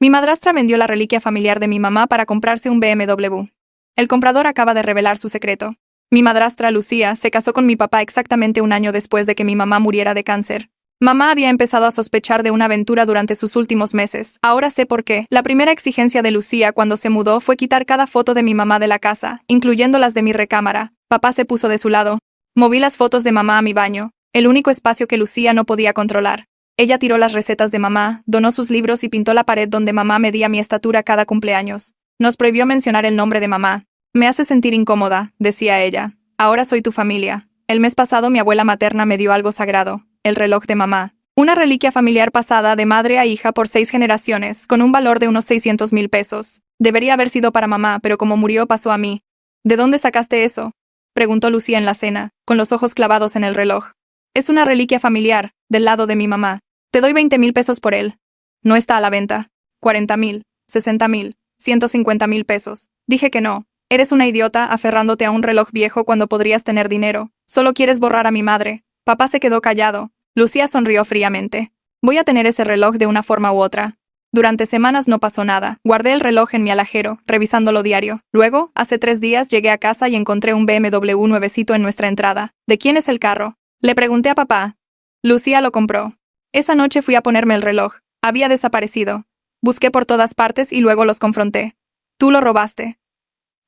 Mi madrastra vendió la reliquia familiar de mi mamá para comprarse un BMW. El comprador acaba de revelar su secreto. Mi madrastra, Lucía, se casó con mi papá exactamente un año después de que mi mamá muriera de cáncer. Mamá había empezado a sospechar de una aventura durante sus últimos meses. Ahora sé por qué. La primera exigencia de Lucía cuando se mudó fue quitar cada foto de mi mamá de la casa, incluyendo las de mi recámara. Papá se puso de su lado. Moví las fotos de mamá a mi baño, el único espacio que Lucía no podía controlar. Ella tiró las recetas de mamá, donó sus libros y pintó la pared donde mamá medía mi estatura cada cumpleaños. Nos prohibió mencionar el nombre de mamá. Me hace sentir incómoda, decía ella. Ahora soy tu familia. El mes pasado mi abuela materna me dio algo sagrado. El reloj de mamá. Una reliquia familiar pasada de madre a hija por 6 generaciones, con un valor de unos 600,000 pesos. Debería haber sido para mamá, pero como murió pasó a mí. ¿De dónde sacaste eso?, preguntó Lucía en la cena, con los ojos clavados en el reloj. Es una reliquia familiar, del lado de mi mamá. Te doy 20,000 pesos por él. No está a la venta. 40,000, 60,000, 150,000 pesos. Dije que no. Eres una idiota aferrándote a un reloj viejo cuando podrías tener dinero. Solo quieres borrar a mi madre. Papá se quedó callado. Lucía sonrió fríamente. Voy a tener ese reloj de una forma u otra. Durante semanas no pasó nada. Guardé el reloj en mi alajero, revisándolo diario. Luego, hace 3 días llegué a casa y encontré un BMW nuevecito en nuestra entrada. ¿De quién es el carro?, le pregunté a papá. Lucía lo compró. Esa noche fui a ponerme el reloj. Había desaparecido. Busqué por todas partes y luego los confronté. Tú lo robaste.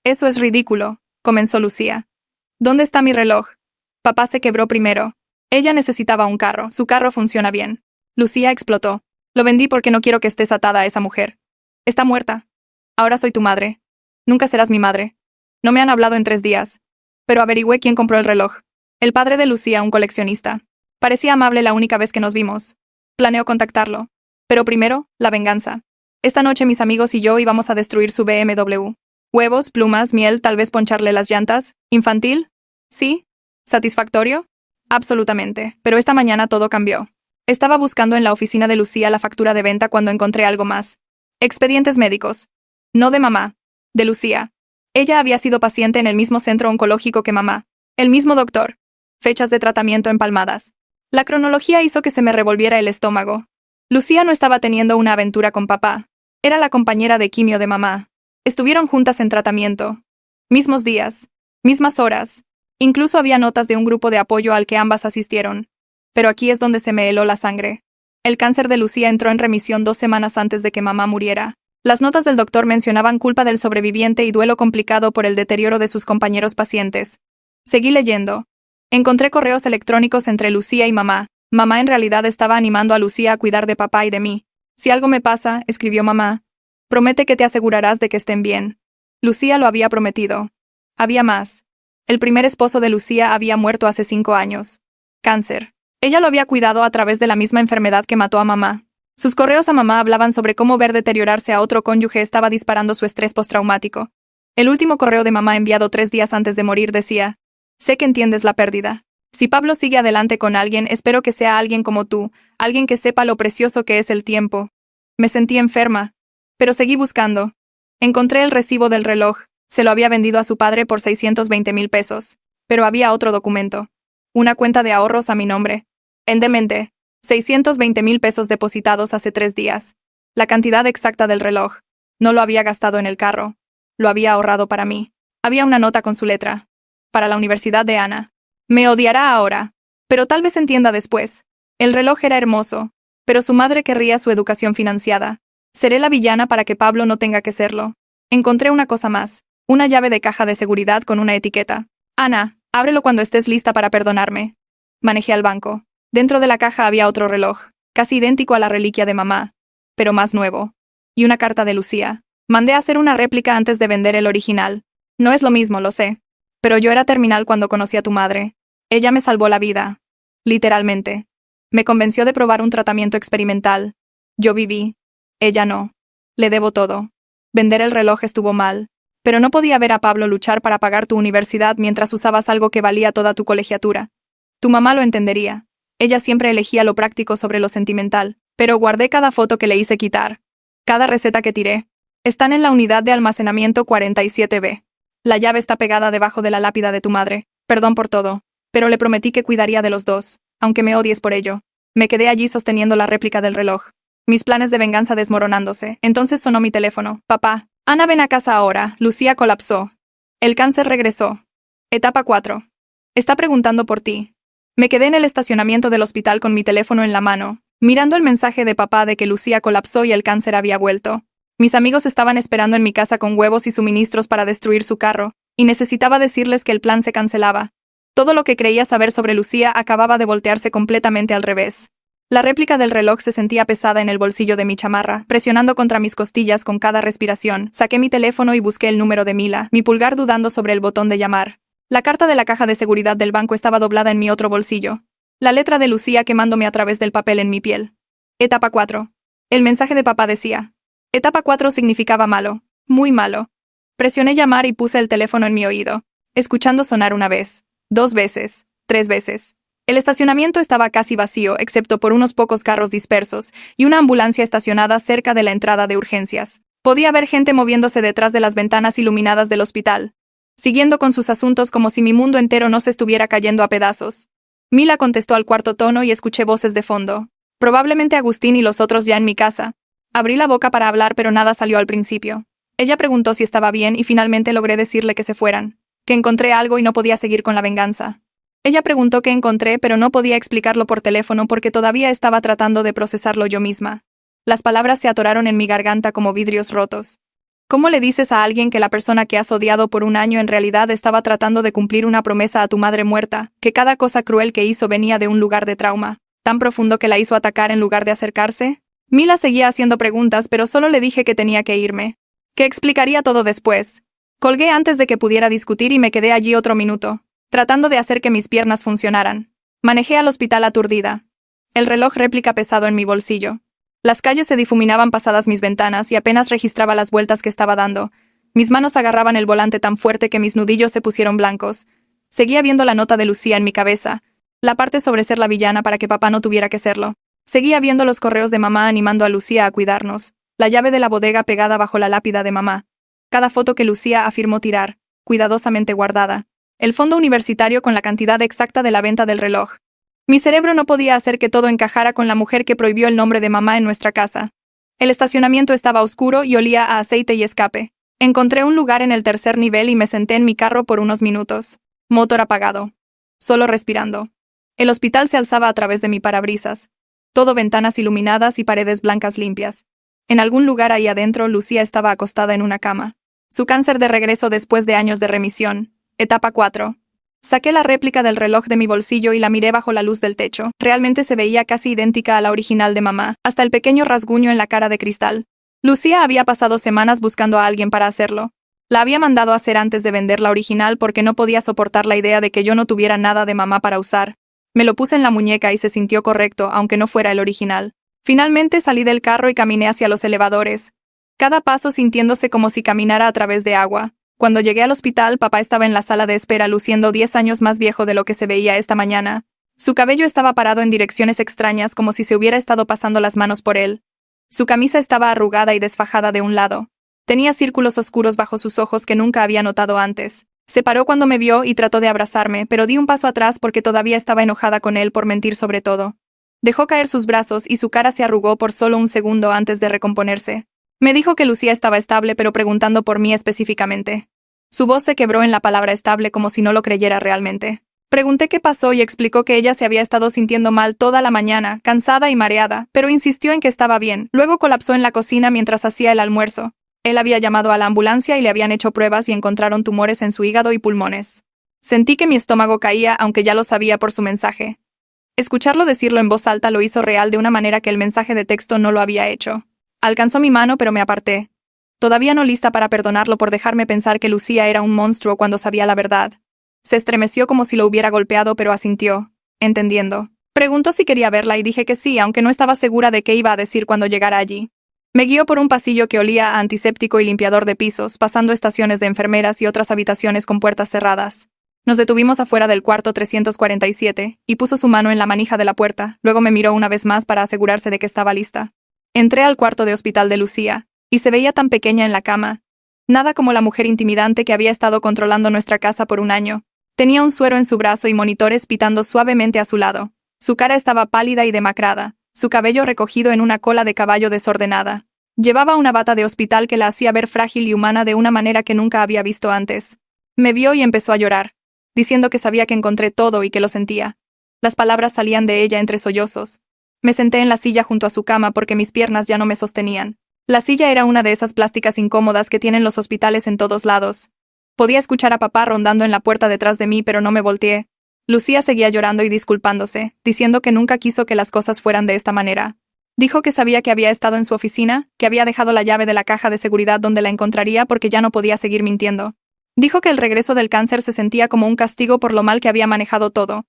Eso es ridículo, comenzó Lucía. ¿Dónde está mi reloj? Papá se quebró primero. Ella necesitaba un carro. Su carro funciona bien. Lucía explotó. Lo vendí porque no quiero que estés atada a esa mujer. Está muerta. Ahora soy tu madre. Nunca serás mi madre. No me han hablado en 3 días. Pero averigüé quién compró el reloj. El padre de Lucía, un coleccionista. Parecía amable la única vez que nos vimos. Planeo contactarlo. Pero primero, la venganza. Esta noche mis amigos y yo íbamos a destruir su BMW. Huevos, plumas, miel, tal vez poncharle las llantas. ¿Infantil? ¿Sí? ¿Satisfactorio? Absolutamente, pero esta mañana todo cambió. Estaba buscando en la oficina de Lucía la factura de venta cuando encontré algo más. Expedientes médicos. No de mamá. De Lucía. Ella había sido paciente en el mismo centro oncológico que mamá. El mismo doctor. Fechas de tratamiento empalmadas. La cronología hizo que se me revolviera el estómago. Lucía no estaba teniendo una aventura con papá. Era la compañera de quimio de mamá. Estuvieron juntas en tratamiento. Mismos días. Mismas horas. Incluso había notas de un grupo de apoyo al que ambas asistieron. Pero aquí es donde se me heló la sangre. El cáncer de Lucía entró en remisión 2 semanas antes de que mamá muriera. Las notas del doctor mencionaban culpa del sobreviviente y duelo complicado por el deterioro de sus compañeros pacientes. Seguí leyendo. Encontré correos electrónicos entre Lucía y mamá. Mamá en realidad estaba animando a Lucía a cuidar de papá y de mí. Si algo me pasa, escribió mamá, promete que te asegurarás de que estén bien. Lucía lo había prometido. Había más. El primer esposo de Lucía había muerto hace 5 años. Cáncer. Ella lo había cuidado a través de la misma enfermedad que mató a mamá. Sus correos a mamá hablaban sobre cómo ver deteriorarse a otro cónyuge estaba disparando su estrés postraumático. El último correo de mamá enviado 3 días antes de morir decía: sé que entiendes la pérdida. Si Pablo sigue adelante con alguien, espero que sea alguien como tú, alguien que sepa lo precioso que es el tiempo. Me sentí enferma, pero seguí buscando. Encontré el recibo del reloj. Se lo había vendido a su padre por 620,000 pesos. Pero había otro documento. Una cuenta de ahorros a mi nombre. En demente. 620,000 pesos depositados hace 3 días. La cantidad exacta del reloj. No lo había gastado en el carro. Lo había ahorrado para mí. Había una nota con su letra. Para la Universidad de Ana. Me odiará ahora. Pero tal vez entienda después. El reloj era hermoso. Pero su madre querría su educación financiada. Seré la villana para que Pablo no tenga que serlo. Encontré una cosa más. Una llave de caja de seguridad con una etiqueta. Ana, ábrelo cuando estés lista para perdonarme. Manejé al banco. Dentro de la caja había otro reloj, casi idéntico a la reliquia de mamá, pero más nuevo. Y una carta de Lucía. Mandé a hacer una réplica antes de vender el original. No es lo mismo, lo sé. Pero yo era terminal cuando conocí a tu madre. Ella me salvó la vida. Literalmente. Me convenció de probar un tratamiento experimental. Yo viví. Ella no. Le debo todo. Vender el reloj estuvo mal. Pero no podía ver a Pablo luchar para pagar tu universidad mientras usabas algo que valía toda tu colegiatura. Tu mamá lo entendería. Ella siempre elegía lo práctico sobre lo sentimental, pero guardé cada foto que le hice quitar. Cada receta que tiré. Están en la unidad de almacenamiento 47B. La llave está pegada debajo de la lápida de tu madre. Perdón por todo. Pero le prometí que cuidaría de los dos, aunque me odies por ello. Me quedé allí sosteniendo la réplica del reloj. mis planes de venganza desmoronándose. Entonces sonó mi teléfono. Papá. Ana, ven a casa ahora. Lucía colapsó. El cáncer regresó. Etapa 4. Está preguntando por ti. Me quedé en el estacionamiento del hospital con mi teléfono en la mano, mirando el mensaje de papá de que Lucía colapsó y el cáncer había vuelto. Mis amigos estaban esperando en mi casa con huevos y suministros para destruir su carro, y necesitaba decirles que el plan se cancelaba. Todo lo que creía saber sobre Lucía acababa de voltearse completamente al revés. La réplica del reloj se sentía pesada en el bolsillo de mi chamarra, presionando contra mis costillas con cada respiración. Saqué mi teléfono y busqué el número de Mila, mi pulgar dudando sobre el botón de llamar. La carta de la caja de seguridad del banco estaba doblada en mi otro bolsillo. La letra de Lucía quemándome a través del papel en mi piel. Etapa 4. El mensaje de papá decía. Etapa 4 significaba malo. Muy malo. Presioné llamar y puse el teléfono en mi oído, escuchando sonar una vez, 2 veces, 3 veces. El estacionamiento estaba casi vacío, excepto por unos pocos carros dispersos y una ambulancia estacionada cerca de la entrada de urgencias. Podía ver gente moviéndose detrás de las ventanas iluminadas del hospital, siguiendo con sus asuntos como si mi mundo entero no se estuviera cayendo a pedazos. Mila contestó al cuarto tono y escuché voces de fondo. Probablemente Agustín y los otros ya en mi casa. Abrí la boca para hablar, pero nada salió al principio. Ella preguntó si estaba bien y finalmente logré decirle que se fueran, que encontré algo y no podía seguir con la venganza. Ella preguntó qué encontré, pero no podía explicarlo por teléfono porque todavía estaba tratando de procesarlo yo misma. Las palabras se atoraron en mi garganta como vidrios rotos. ¿Cómo le dices a alguien que la persona que has odiado por un año en realidad estaba tratando de cumplir una promesa a tu madre muerta, que cada cosa cruel que hizo venía de un lugar de trauma, tan profundo que la hizo atacar en lugar de acercarse? Mila seguía haciendo preguntas, pero solo le dije que tenía que irme, que explicaría todo después. Colgué antes de que pudiera discutir y me quedé allí otro minuto, tratando de hacer que mis piernas funcionaran. Manejé al hospital aturdida. El reloj réplica pesado en mi bolsillo. Las calles se difuminaban pasadas mis ventanas y apenas registraba las vueltas que estaba dando. Mis manos agarraban el volante tan fuerte que mis nudillos se pusieron blancos. Seguía viendo la nota de Lucía en mi cabeza, la parte sobre ser la villana para que papá no tuviera que serlo. Seguía viendo los correos de mamá animando a Lucía a cuidarnos, la llave de la bodega pegada bajo la lápida de mamá, cada foto que Lucía afirmó tirar, cuidadosamente guardada, el fondo universitario con la cantidad exacta de la venta del reloj. Mi cerebro no podía hacer que todo encajara con la mujer que prohibió el nombre de mamá en nuestra casa. El estacionamiento estaba oscuro y olía a aceite y escape. Encontré un lugar en el 3er nivel y me senté en mi carro por unos minutos. Motor apagado. Solo respirando. El hospital se alzaba a través de mi parabrisas. Todo ventanas iluminadas y paredes blancas limpias. En algún lugar ahí adentro, Lucía estaba acostada en una cama. Su cáncer de regreso después de años de remisión. Etapa 4. Saqué la réplica del reloj de mi bolsillo y la miré bajo la luz del techo. Realmente se veía casi idéntica a la original de mamá, hasta el pequeño rasguño en la cara de cristal. Lucía había pasado semanas buscando a alguien para hacerlo. La había mandado a hacer antes de vender la original porque no podía soportar la idea de que yo no tuviera nada de mamá para usar. Me lo puse en la muñeca y se sintió correcto, aunque no fuera el original. Finalmente salí del carro y caminé hacia los elevadores. Cada paso sintiéndose como si caminara a través de agua. Cuando llegué al hospital, papá estaba en la sala de espera luciendo 10 años más viejo de lo que se veía esta mañana. Su cabello estaba parado en direcciones extrañas como si se hubiera estado pasando las manos por él. Su camisa estaba arrugada y desfajada de un lado. Tenía círculos oscuros bajo sus ojos que nunca había notado antes. Se paró cuando me vio y trató de abrazarme, pero di un paso atrás porque todavía estaba enojada con él por mentir sobre todo. Dejó caer sus brazos y su cara se arrugó por solo un segundo antes de recomponerse. Me dijo que Lucía estaba estable, pero preguntando por mí específicamente. Su voz se quebró en la palabra estable como si no lo creyera realmente. Pregunté qué pasó y explicó que ella se había estado sintiendo mal toda la mañana, cansada y mareada, pero insistió en que estaba bien. Luego colapsó en la cocina mientras hacía el almuerzo. Él había llamado a la ambulancia y le habían hecho pruebas y encontraron tumores en su hígado y pulmones. Sentí que mi estómago caía, aunque ya lo sabía por su mensaje. Escucharlo decirlo en voz alta lo hizo real de una manera que el mensaje de texto no lo había hecho. Alcanzó mi mano, pero me aparté. Todavía no lista para perdonarlo por dejarme pensar que Lucía era un monstruo cuando sabía la verdad. Se estremeció como si lo hubiera golpeado, pero asintió, entendiendo. Preguntó si quería verla y dije que sí, aunque no estaba segura de qué iba a decir cuando llegara allí. Me guió por un pasillo que olía a antiséptico y limpiador de pisos, pasando estaciones de enfermeras y otras habitaciones con puertas cerradas. Nos detuvimos afuera del cuarto 347, y puso su mano en la manija de la puerta, luego me miró una vez más para asegurarse de que estaba lista. Entré al cuarto de hospital de Lucía, y se veía tan pequeña en la cama. Nada como la mujer intimidante que había estado controlando nuestra casa por un año. Tenía un suero en su brazo y monitores pitando suavemente a su lado. Su cara estaba pálida y demacrada, su cabello recogido en una cola de caballo desordenada. Llevaba una bata de hospital que la hacía ver frágil y humana de una manera que nunca había visto antes. Me vio y empezó a llorar, diciendo que sabía que encontré todo y que lo sentía. Las palabras salían de ella entre sollozos. Me senté en la silla junto a su cama porque mis piernas ya no me sostenían. La silla era una de esas plásticas incómodas que tienen los hospitales en todos lados. Podía escuchar a papá rondando en la puerta detrás de mí, pero no me volteé. Lucía seguía llorando y disculpándose, diciendo que nunca quiso que las cosas fueran de esta manera. Dijo que sabía que había estado en su oficina, que había dejado la llave de la caja de seguridad donde la encontraría porque ya no podía seguir mintiendo. Dijo que el regreso del cáncer se sentía como un castigo por lo mal que había manejado todo.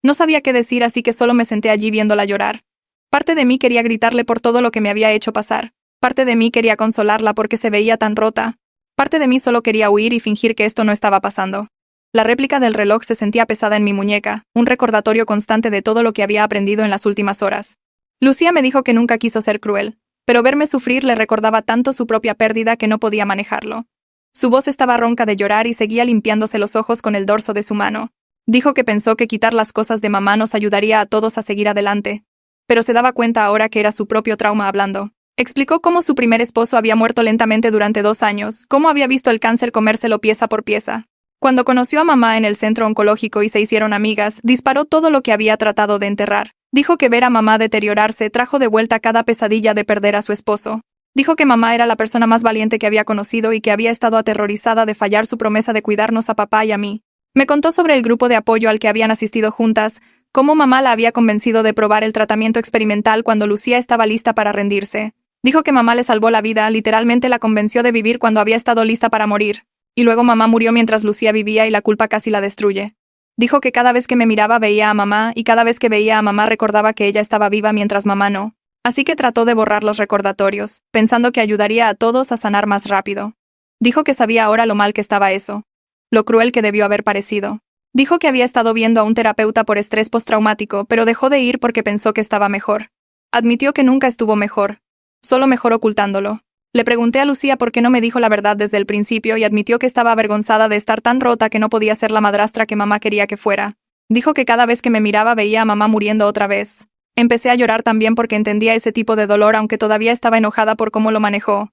No sabía qué decir, así que solo me senté allí viéndola llorar. Parte de mí quería gritarle por todo lo que me había hecho pasar. Parte de mí quería consolarla porque se veía tan rota. Parte de mí solo quería huir y fingir que esto no estaba pasando. La réplica del reloj se sentía pesada en mi muñeca, un recordatorio constante de todo lo que había aprendido en las últimas horas. Lucía me dijo que nunca quiso ser cruel, pero verme sufrir le recordaba tanto su propia pérdida que no podía manejarlo. Su voz estaba ronca de llorar y seguía limpiándose los ojos con el dorso de su mano. Dijo que pensó que quitar las cosas de mamá nos ayudaría a todos a seguir adelante. Pero se daba cuenta ahora que era su propio trauma hablando. Explicó cómo su primer esposo había muerto lentamente durante 2 años, cómo había visto el cáncer comérselo pieza por pieza. Cuando conoció a mamá en el centro oncológico y se hicieron amigas, disparó todo lo que había tratado de enterrar. Dijo que ver a mamá deteriorarse trajo de vuelta cada pesadilla de perder a su esposo. Dijo que mamá era la persona más valiente que había conocido y que había estado aterrorizada de fallar su promesa de cuidarnos a papá y a mí. Me contó sobre el grupo de apoyo al que habían asistido juntas, cómo mamá la había convencido de probar el tratamiento experimental cuando Lucía estaba lista para rendirse. Dijo que mamá le salvó la vida, literalmente la convenció de vivir cuando había estado lista para morir. Y luego mamá murió mientras Lucía vivía y la culpa casi la destruye. Dijo que cada vez que me miraba veía a mamá y cada vez que veía a mamá recordaba que ella estaba viva mientras mamá no. Así que trató de borrar los recordatorios, pensando que ayudaría a todos a sanar más rápido. Dijo que sabía ahora lo mal que estaba eso. Lo cruel que debió haber parecido. Dijo que había estado viendo a un terapeuta por estrés postraumático, pero dejó de ir porque pensó que estaba mejor. Admitió que nunca estuvo mejor. Solo mejor ocultándolo. Le pregunté a Lucía por qué no me dijo la verdad desde el principio y admitió que estaba avergonzada de estar tan rota que no podía ser la madrastra que mamá quería que fuera. Dijo que cada vez que me miraba veía a mamá muriendo otra vez. Empecé a llorar también porque entendía ese tipo de dolor, aunque todavía estaba enojada por cómo lo manejó.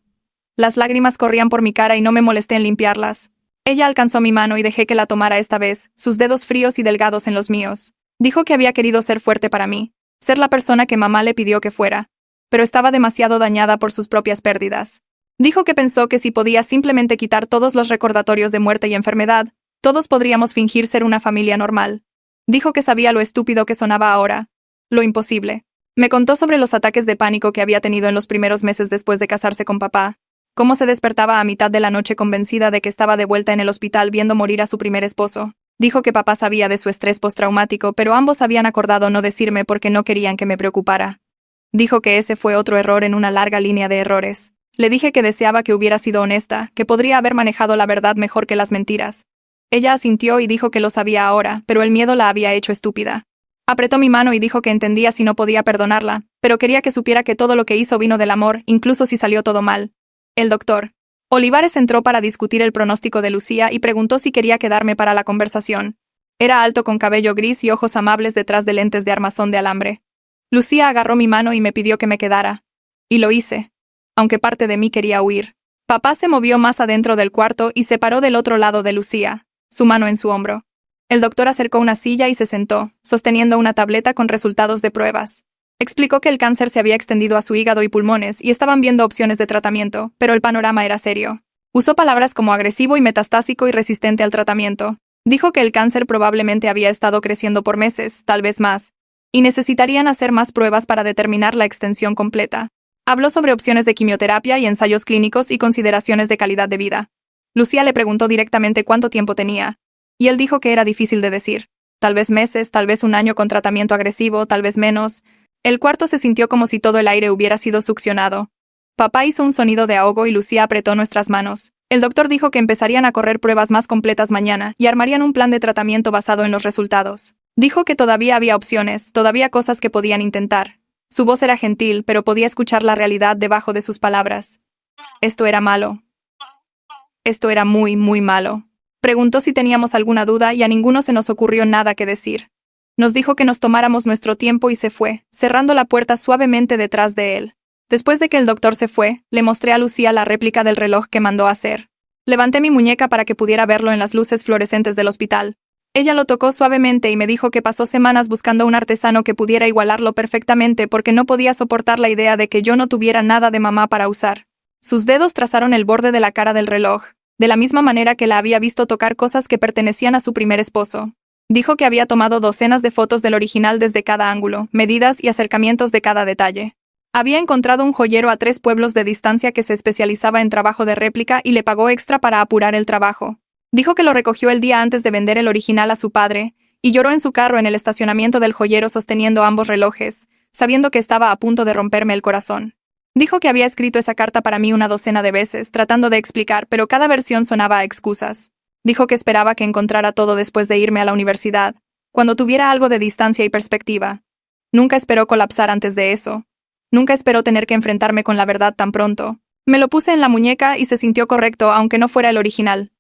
Las lágrimas corrían por mi cara y no me molesté en limpiarlas. Ella alcanzó mi mano y dejé que la tomara esta vez, sus dedos fríos y delgados en los míos. Dijo que había querido ser fuerte para mí, ser la persona que mamá le pidió que fuera. Pero estaba demasiado dañada por sus propias pérdidas. Dijo que pensó que si podía simplemente quitar todos los recordatorios de muerte y enfermedad, todos podríamos fingir ser una familia normal. Dijo que sabía lo estúpido que sonaba ahora. Lo imposible. Me contó sobre los ataques de pánico que había tenido en los primeros meses después de casarse con papá. Cómo se despertaba a mitad de la noche convencida de que estaba de vuelta en el hospital viendo morir a su primer esposo. Dijo que papá sabía de su estrés postraumático, pero ambos habían acordado no decirme porque no querían que me preocupara. Dijo que ese fue otro error en una larga línea de errores. Le dije que deseaba que hubiera sido honesta, que podría haber manejado la verdad mejor que las mentiras. Ella asintió y dijo que lo sabía ahora, pero el miedo la había hecho estúpida. Apretó mi mano y dijo que entendía si no podía perdonarla, pero quería que supiera que todo lo que hizo vino del amor, incluso si salió todo mal. El doctor Olivares entró para discutir el pronóstico de Lucía y preguntó si quería quedarme para la conversación. Era alto con cabello gris y ojos amables detrás de lentes de armazón de alambre. Lucía agarró mi mano y me pidió que me quedara. Y lo hice, aunque parte de mí quería huir. Papá se movió más adentro del cuarto y se paró del otro lado de Lucía, su mano en su hombro. El doctor acercó una silla y se sentó, sosteniendo una tableta con resultados de pruebas. Explicó que el cáncer se había extendido a su hígado y pulmones y estaban viendo opciones de tratamiento, pero el panorama era serio. Usó palabras como agresivo y metastásico y resistente al tratamiento. Dijo que el cáncer probablemente había estado creciendo por meses, tal vez más, y necesitarían hacer más pruebas para determinar la extensión completa. Habló sobre opciones de quimioterapia y ensayos clínicos y consideraciones de calidad de vida. Lucía le preguntó directamente cuánto tiempo tenía, y él dijo que era difícil de decir. Tal vez meses, tal vez un año con tratamiento agresivo, tal vez menos. El cuarto se sintió como si todo el aire hubiera sido succionado. Papá hizo un sonido de ahogo y Lucía apretó nuestras manos. El doctor dijo que empezarían a correr pruebas más completas mañana y armarían un plan de tratamiento basado en los resultados. Dijo que todavía había opciones, todavía cosas que podían intentar. Su voz era gentil, pero podía escuchar la realidad debajo de sus palabras. Esto era malo. Esto era muy, muy malo. Preguntó si teníamos alguna duda y a ninguno se nos ocurrió nada que decir. Nos dijo que nos tomáramos nuestro tiempo y se fue, cerrando la puerta suavemente detrás de él. Después de que el doctor se fue, le mostré a Lucía la réplica del reloj que mandó hacer. Levanté mi muñeca para que pudiera verlo en las luces fluorescentes del hospital. Ella lo tocó suavemente y me dijo que pasó semanas buscando un artesano que pudiera igualarlo perfectamente porque no podía soportar la idea de que yo no tuviera nada de mamá para usar. Sus dedos trazaron el borde de la cara del reloj, de la misma manera que la había visto tocar cosas que pertenecían a su primer esposo. Dijo que había tomado docenas de fotos del original desde cada ángulo, medidas y acercamientos de cada detalle. Había encontrado un joyero a 3 pueblos de distancia que se especializaba en trabajo de réplica y le pagó extra para apurar el trabajo. Dijo que lo recogió el día antes de vender el original a su padre, y lloró en su carro en el estacionamiento del joyero sosteniendo ambos relojes, sabiendo que estaba a punto de romperme el corazón. Dijo que había escrito esa carta para mí una docena de veces, tratando de explicar, pero cada versión sonaba a excusas. Dijo que esperaba que encontrara todo después de irme a la universidad, cuando tuviera algo de distancia y perspectiva. Nunca esperó colapsar antes de eso. Nunca esperó tener que enfrentarme con la verdad tan pronto. Me lo puse en la muñeca y se sintió correcto, aunque no fuera el original.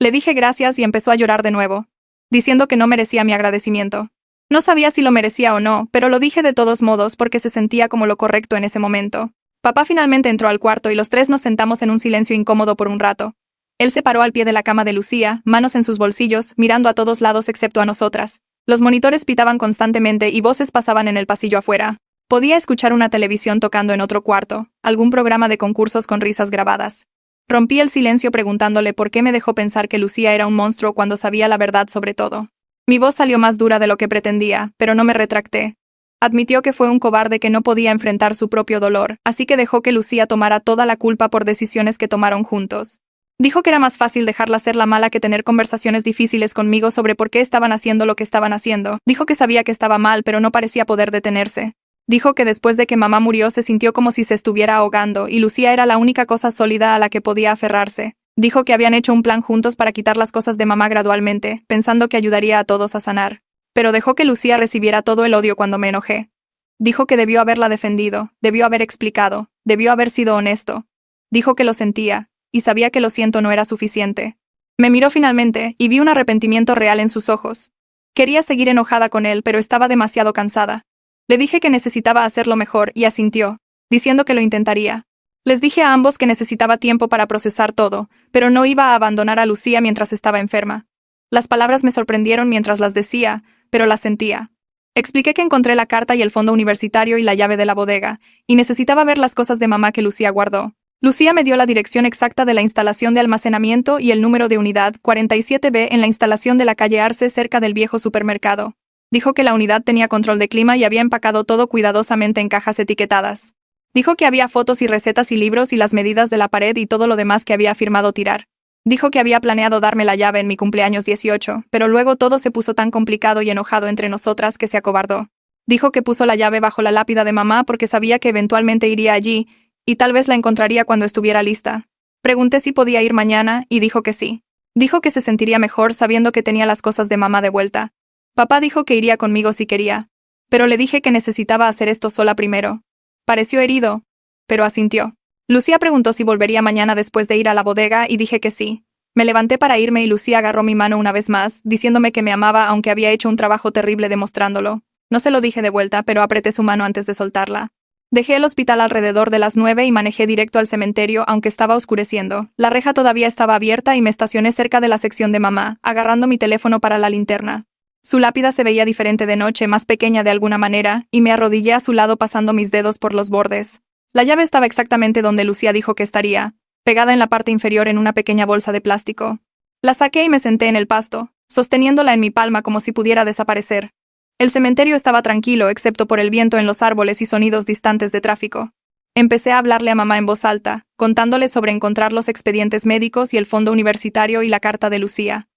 Le dije gracias y empezó a llorar de nuevo, diciendo que no merecía mi agradecimiento. No sabía si lo merecía o no, pero lo dije de todos modos porque se sentía como lo correcto en ese momento. Papá finalmente entró al cuarto y los 3 nos sentamos en un silencio incómodo por un rato. Él se paró al pie de la cama de Lucía, manos en sus bolsillos, mirando a todos lados excepto a nosotras. Los monitores pitaban constantemente y voces pasaban en el pasillo afuera. Podía escuchar una televisión tocando en otro cuarto, algún programa de concursos con risas grabadas. Rompí el silencio preguntándole por qué me dejó pensar que Lucía era un monstruo cuando sabía la verdad sobre todo. Mi voz salió más dura de lo que pretendía, pero no me retracté. Admitió que fue un cobarde que no podía enfrentar su propio dolor, así que dejó que Lucía tomara toda la culpa por decisiones que tomaron juntos. Dijo que era más fácil dejarla ser la mala que tener conversaciones difíciles conmigo sobre por qué estaban haciendo lo que estaban haciendo. Dijo que sabía que estaba mal, pero no parecía poder detenerse. Dijo que después de que mamá murió se sintió como si se estuviera ahogando y Lucía era la única cosa sólida a la que podía aferrarse. Dijo que habían hecho un plan juntos para quitar las cosas de mamá gradualmente, pensando que ayudaría a todos a sanar. Pero dejó que Lucía recibiera todo el odio cuando me enojé. Dijo que debió haberla defendido, debió haber explicado, debió haber sido honesto. Dijo que lo sentía, y sabía que lo siento no era suficiente. Me miró finalmente, y vi un arrepentimiento real en sus ojos. Quería seguir enojada con él, pero estaba demasiado cansada. Le dije que necesitaba hacerlo mejor, y asintió, diciendo que lo intentaría. Les dije a ambos que necesitaba tiempo para procesar todo, pero no iba a abandonar a Lucía mientras estaba enferma. Las palabras me sorprendieron mientras las decía, pero las sentía. Expliqué que encontré la carta y el fondo universitario y la llave de la bodega, y necesitaba ver las cosas de mamá que Lucía guardó. Lucía me dio la dirección exacta de la instalación de almacenamiento y el número de unidad 47B en la instalación de la calle Arce cerca del viejo supermercado. Dijo que la unidad tenía control de clima y había empacado todo cuidadosamente en cajas etiquetadas. Dijo que había fotos y recetas y libros y las medidas de la pared y todo lo demás que había firmado tirar. Dijo que había planeado darme la llave en mi cumpleaños 18, pero luego todo se puso tan complicado y enojado entre nosotras que se acobardó. Dijo que puso la llave bajo la lápida de mamá porque sabía que eventualmente iría allí, y tal vez la encontraría cuando estuviera lista. Pregunté si podía ir mañana, y dijo que sí. Dijo que se sentiría mejor sabiendo que tenía las cosas de mamá de vuelta. Papá dijo que iría conmigo si quería, pero le dije que necesitaba hacer esto sola primero. Pareció herido, pero asintió. Lucía preguntó si volvería mañana después de ir a la bodega y dije que sí. Me levanté para irme y Lucía agarró mi mano una vez más, diciéndome que me amaba aunque había hecho un trabajo terrible demostrándolo. No se lo dije de vuelta, pero apreté su mano antes de soltarla. Dejé el hospital alrededor de las 9 y manejé directo al cementerio aunque estaba oscureciendo. La reja todavía estaba abierta y me estacioné cerca de la sección de mamá, agarrando mi teléfono para la linterna. Su lápida se veía diferente de noche, más pequeña de alguna manera, y me arrodillé a su lado pasando mis dedos por los bordes. La llave estaba exactamente donde Lucía dijo que estaría, pegada en la parte inferior en una pequeña bolsa de plástico. La saqué y me senté en el pasto, sosteniéndola en mi palma como si pudiera desaparecer. El cementerio estaba tranquilo, excepto por el viento en los árboles y sonidos distantes de tráfico. Empecé a hablarle a mamá en voz alta, contándole sobre encontrar los expedientes médicos y el fondo universitario y la carta de Lucía.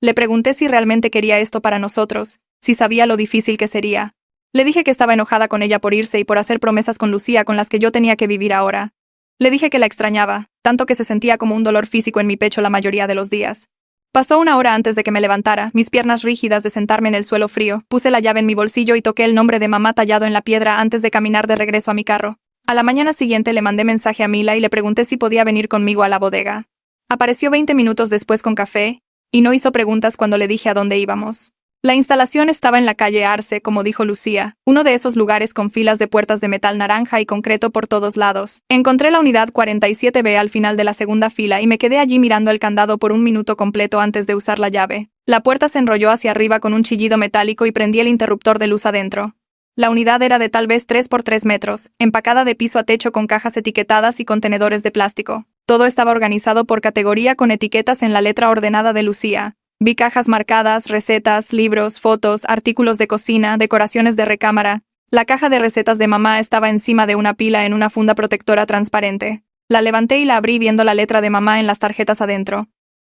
Le pregunté si realmente quería esto para nosotros, si sabía lo difícil que sería. Le dije que estaba enojada con ella por irse y por hacer promesas con Lucía con las que yo tenía que vivir ahora. Le dije que la extrañaba, tanto que se sentía como un dolor físico en mi pecho la mayoría de los días. Pasó una hora antes de que me levantara, mis piernas rígidas de sentarme en el suelo frío, puse la llave en mi bolsillo y toqué el nombre de mamá tallado en la piedra antes de caminar de regreso a mi carro. A la mañana siguiente le mandé mensaje a Mila y le pregunté si podía venir conmigo a la bodega. Apareció 20 minutos después con café, y no hizo preguntas cuando le dije a dónde íbamos. La instalación estaba en la calle Arce, como dijo Lucía, uno de esos lugares con filas de puertas de metal naranja y concreto por todos lados. Encontré la unidad 47B al final de la segunda fila y me quedé allí mirando el candado por un minuto completo antes de usar la llave. La puerta se enrolló hacia arriba con un chillido metálico y prendí el interruptor de luz adentro. La unidad era de tal vez 3 por 3 metros, empacada de piso a techo con cajas etiquetadas y contenedores de plástico. Todo estaba organizado por categoría con etiquetas en la letra ordenada de Lucía. Vi cajas marcadas, recetas, libros, fotos, artículos de cocina, decoraciones de recámara. La caja de recetas de mamá estaba encima de una pila en una funda protectora transparente. La levanté y la abrí viendo la letra de mamá en las tarjetas adentro.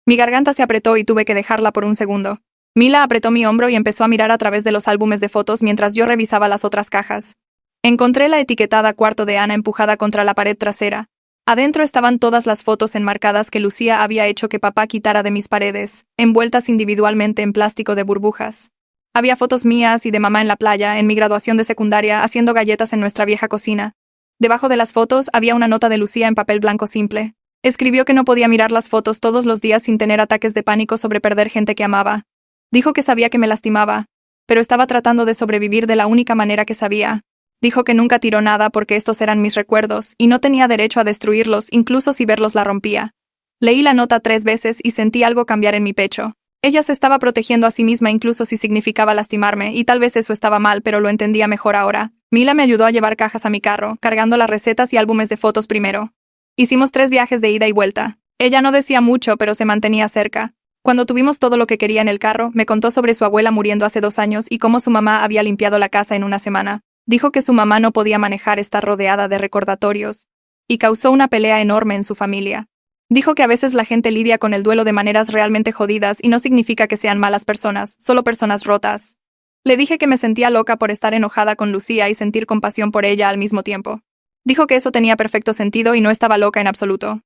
Mi garganta se apretó y tuve que dejarla por un segundo. Mila apretó mi hombro y empezó a mirar a través de los álbumes de fotos mientras yo revisaba las otras cajas. Encontré la etiquetada cuarto de Ana empujada contra la pared trasera. Adentro estaban todas las fotos enmarcadas que Lucía había hecho que papá quitara de mis paredes, envueltas individualmente en plástico de burbujas. Había fotos mías y de mamá en la playa, en mi graduación de secundaria, haciendo galletas en nuestra vieja cocina. Debajo de las fotos había una nota de Lucía en papel blanco simple. Escribió que no podía mirar las fotos todos los días sin tener ataques de pánico sobre perder gente que amaba. Dijo que sabía que me lastimaba, pero estaba tratando de sobrevivir de la única manera que sabía. Dijo que nunca tiró nada porque estos eran mis recuerdos y no tenía derecho a destruirlos, incluso si verlos la rompía. Leí la nota 3 veces y sentí algo cambiar en mi pecho. Ella se estaba protegiendo a sí misma incluso si significaba lastimarme, y tal vez eso estaba mal, pero lo entendía mejor ahora. Mila me ayudó a llevar cajas a mi carro, cargando las recetas y álbumes de fotos primero. Hicimos 3 viajes de ida y vuelta. Ella no decía mucho, pero se mantenía cerca. Cuando tuvimos todo lo que quería en el carro, me contó sobre su abuela muriendo hace 2 años y cómo su mamá había limpiado la casa en una semana. Dijo que su mamá no podía manejar estar rodeada de recordatorios, y causó una pelea enorme en su familia. Dijo que a veces la gente lidia con el duelo de maneras realmente jodidas y no significa que sean malas personas, solo personas rotas. Le dije que me sentía loca por estar enojada con Lucía y sentir compasión por ella al mismo tiempo. Dijo que eso tenía perfecto sentido y no estaba loca en absoluto.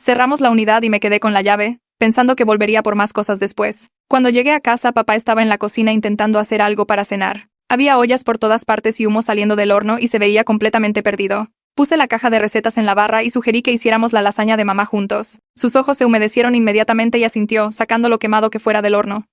Cerramos la unidad y me quedé con la llave, pensando que volvería por más cosas después. Cuando llegué a casa, papá estaba en la cocina intentando hacer algo para cenar. Había ollas por todas partes y humo saliendo del horno y se veía completamente perdido. Puse la caja de recetas en la barra y sugerí que hiciéramos la lasaña de mamá juntos. Sus ojos se humedecieron inmediatamente y asintió, sacando lo quemado que fuera del horno.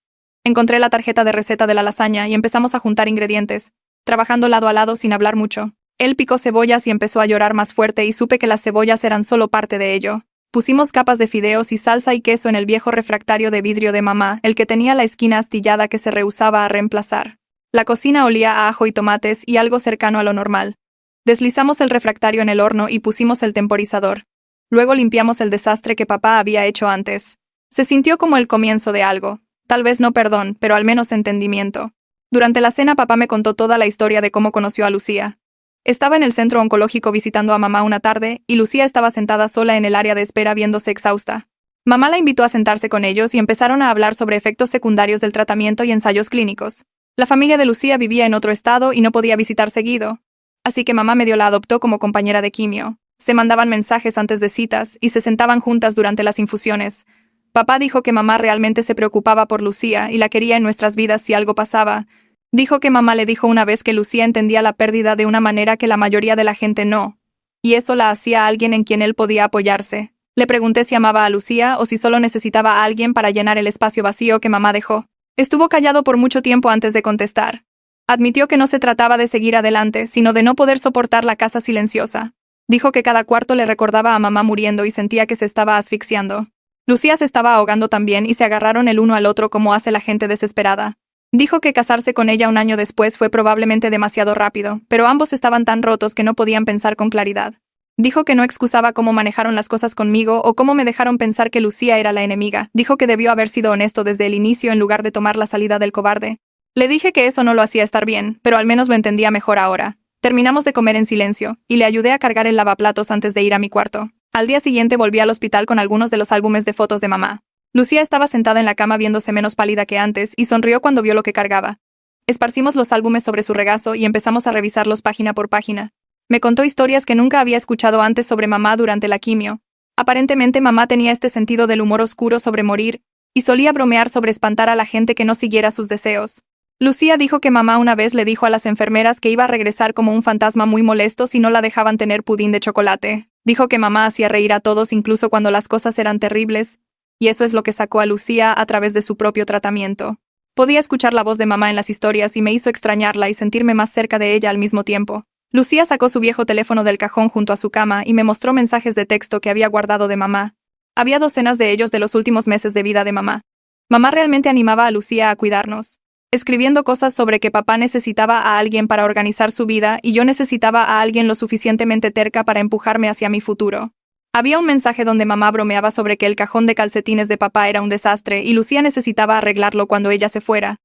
Encontré la tarjeta de receta de la lasaña y empezamos a juntar ingredientes, trabajando lado a lado sin hablar mucho. Él picó cebollas y empezó a llorar más fuerte y supe que las cebollas eran solo parte de ello. Pusimos capas de fideos y salsa y queso en el viejo refractario de vidrio de mamá, el que tenía la esquina astillada que se rehusaba a reemplazar. La cocina olía a ajo y tomates y algo cercano a lo normal. Deslizamos el refractario en el horno y pusimos el temporizador. Luego limpiamos el desastre que papá había hecho antes. Se sintió como el comienzo de algo. Tal vez no perdón, pero al menos entendimiento. Durante la cena papá me contó toda la historia de cómo conoció a Lucía. Estaba en el centro oncológico visitando a mamá una tarde y Lucía estaba sentada sola en el área de espera viéndose exhausta. Mamá la invitó a sentarse con ellos y empezaron a hablar sobre efectos secundarios del tratamiento y ensayos clínicos. La familia de Lucía vivía en otro estado y no podía visitar seguido, así que mamá medio la adoptó como compañera de quimio. Se mandaban mensajes antes de citas y se sentaban juntas durante las infusiones. Papá dijo que mamá realmente se preocupaba por Lucía y la quería en nuestras vidas si algo pasaba. Dijo que mamá le dijo una vez que Lucía entendía la pérdida de una manera que la mayoría de la gente no, y eso la hacía a alguien en quien él podía apoyarse. Le pregunté si amaba a Lucía o si solo necesitaba a alguien para llenar el espacio vacío que mamá dejó. Estuvo callado por mucho tiempo antes de contestar. Admitió que no se trataba de seguir adelante, sino de no poder soportar la casa silenciosa. Dijo que cada cuarto le recordaba a mamá muriendo y sentía que se estaba asfixiando. Lucía se estaba ahogando también y se agarraron el uno al otro como hace la gente desesperada. Dijo que casarse con ella un año después fue probablemente demasiado rápido, pero ambos estaban tan rotos que no podían pensar con claridad. Dijo que no excusaba cómo manejaron las cosas conmigo o cómo me dejaron pensar que Lucía era la enemiga. Dijo que debió haber sido honesto desde el inicio en lugar de tomar la salida del cobarde. Le dije que eso no lo hacía estar bien, pero al menos lo entendía mejor ahora. Terminamos de comer en silencio, y le ayudé a cargar el lavaplatos antes de ir a mi cuarto. Al día siguiente volví al hospital con algunos de los álbumes de fotos de mamá. Lucía estaba sentada en la cama viéndose menos pálida que antes y sonrió cuando vio lo que cargaba. Esparcimos los álbumes sobre su regazo y empezamos a revisarlos página por página. Me contó historias que nunca había escuchado antes sobre mamá durante la quimio. Aparentemente mamá tenía este sentido del humor oscuro sobre morir, y solía bromear sobre espantar a la gente que no siguiera sus deseos. Lucía dijo que mamá una vez le dijo a las enfermeras que iba a regresar como un fantasma muy molesto si no la dejaban tener pudín de chocolate. Dijo que mamá hacía reír a todos incluso cuando las cosas eran terribles, y eso es lo que sacó a Lucía a través de su propio tratamiento. Podía escuchar la voz de mamá en las historias y me hizo extrañarla y sentirme más cerca de ella al mismo tiempo. Lucía sacó su viejo teléfono del cajón junto a su cama y me mostró mensajes de texto que había guardado de mamá. Había docenas de ellos de los últimos meses de vida de mamá. Mamá realmente animaba a Lucía a cuidarnos, escribiendo cosas sobre que papá necesitaba a alguien para organizar su vida y yo necesitaba a alguien lo suficientemente terca para empujarme hacia mi futuro. Había un mensaje donde mamá bromeaba sobre que el cajón de calcetines de papá era un desastre y Lucía necesitaba arreglarlo cuando ella se fuera.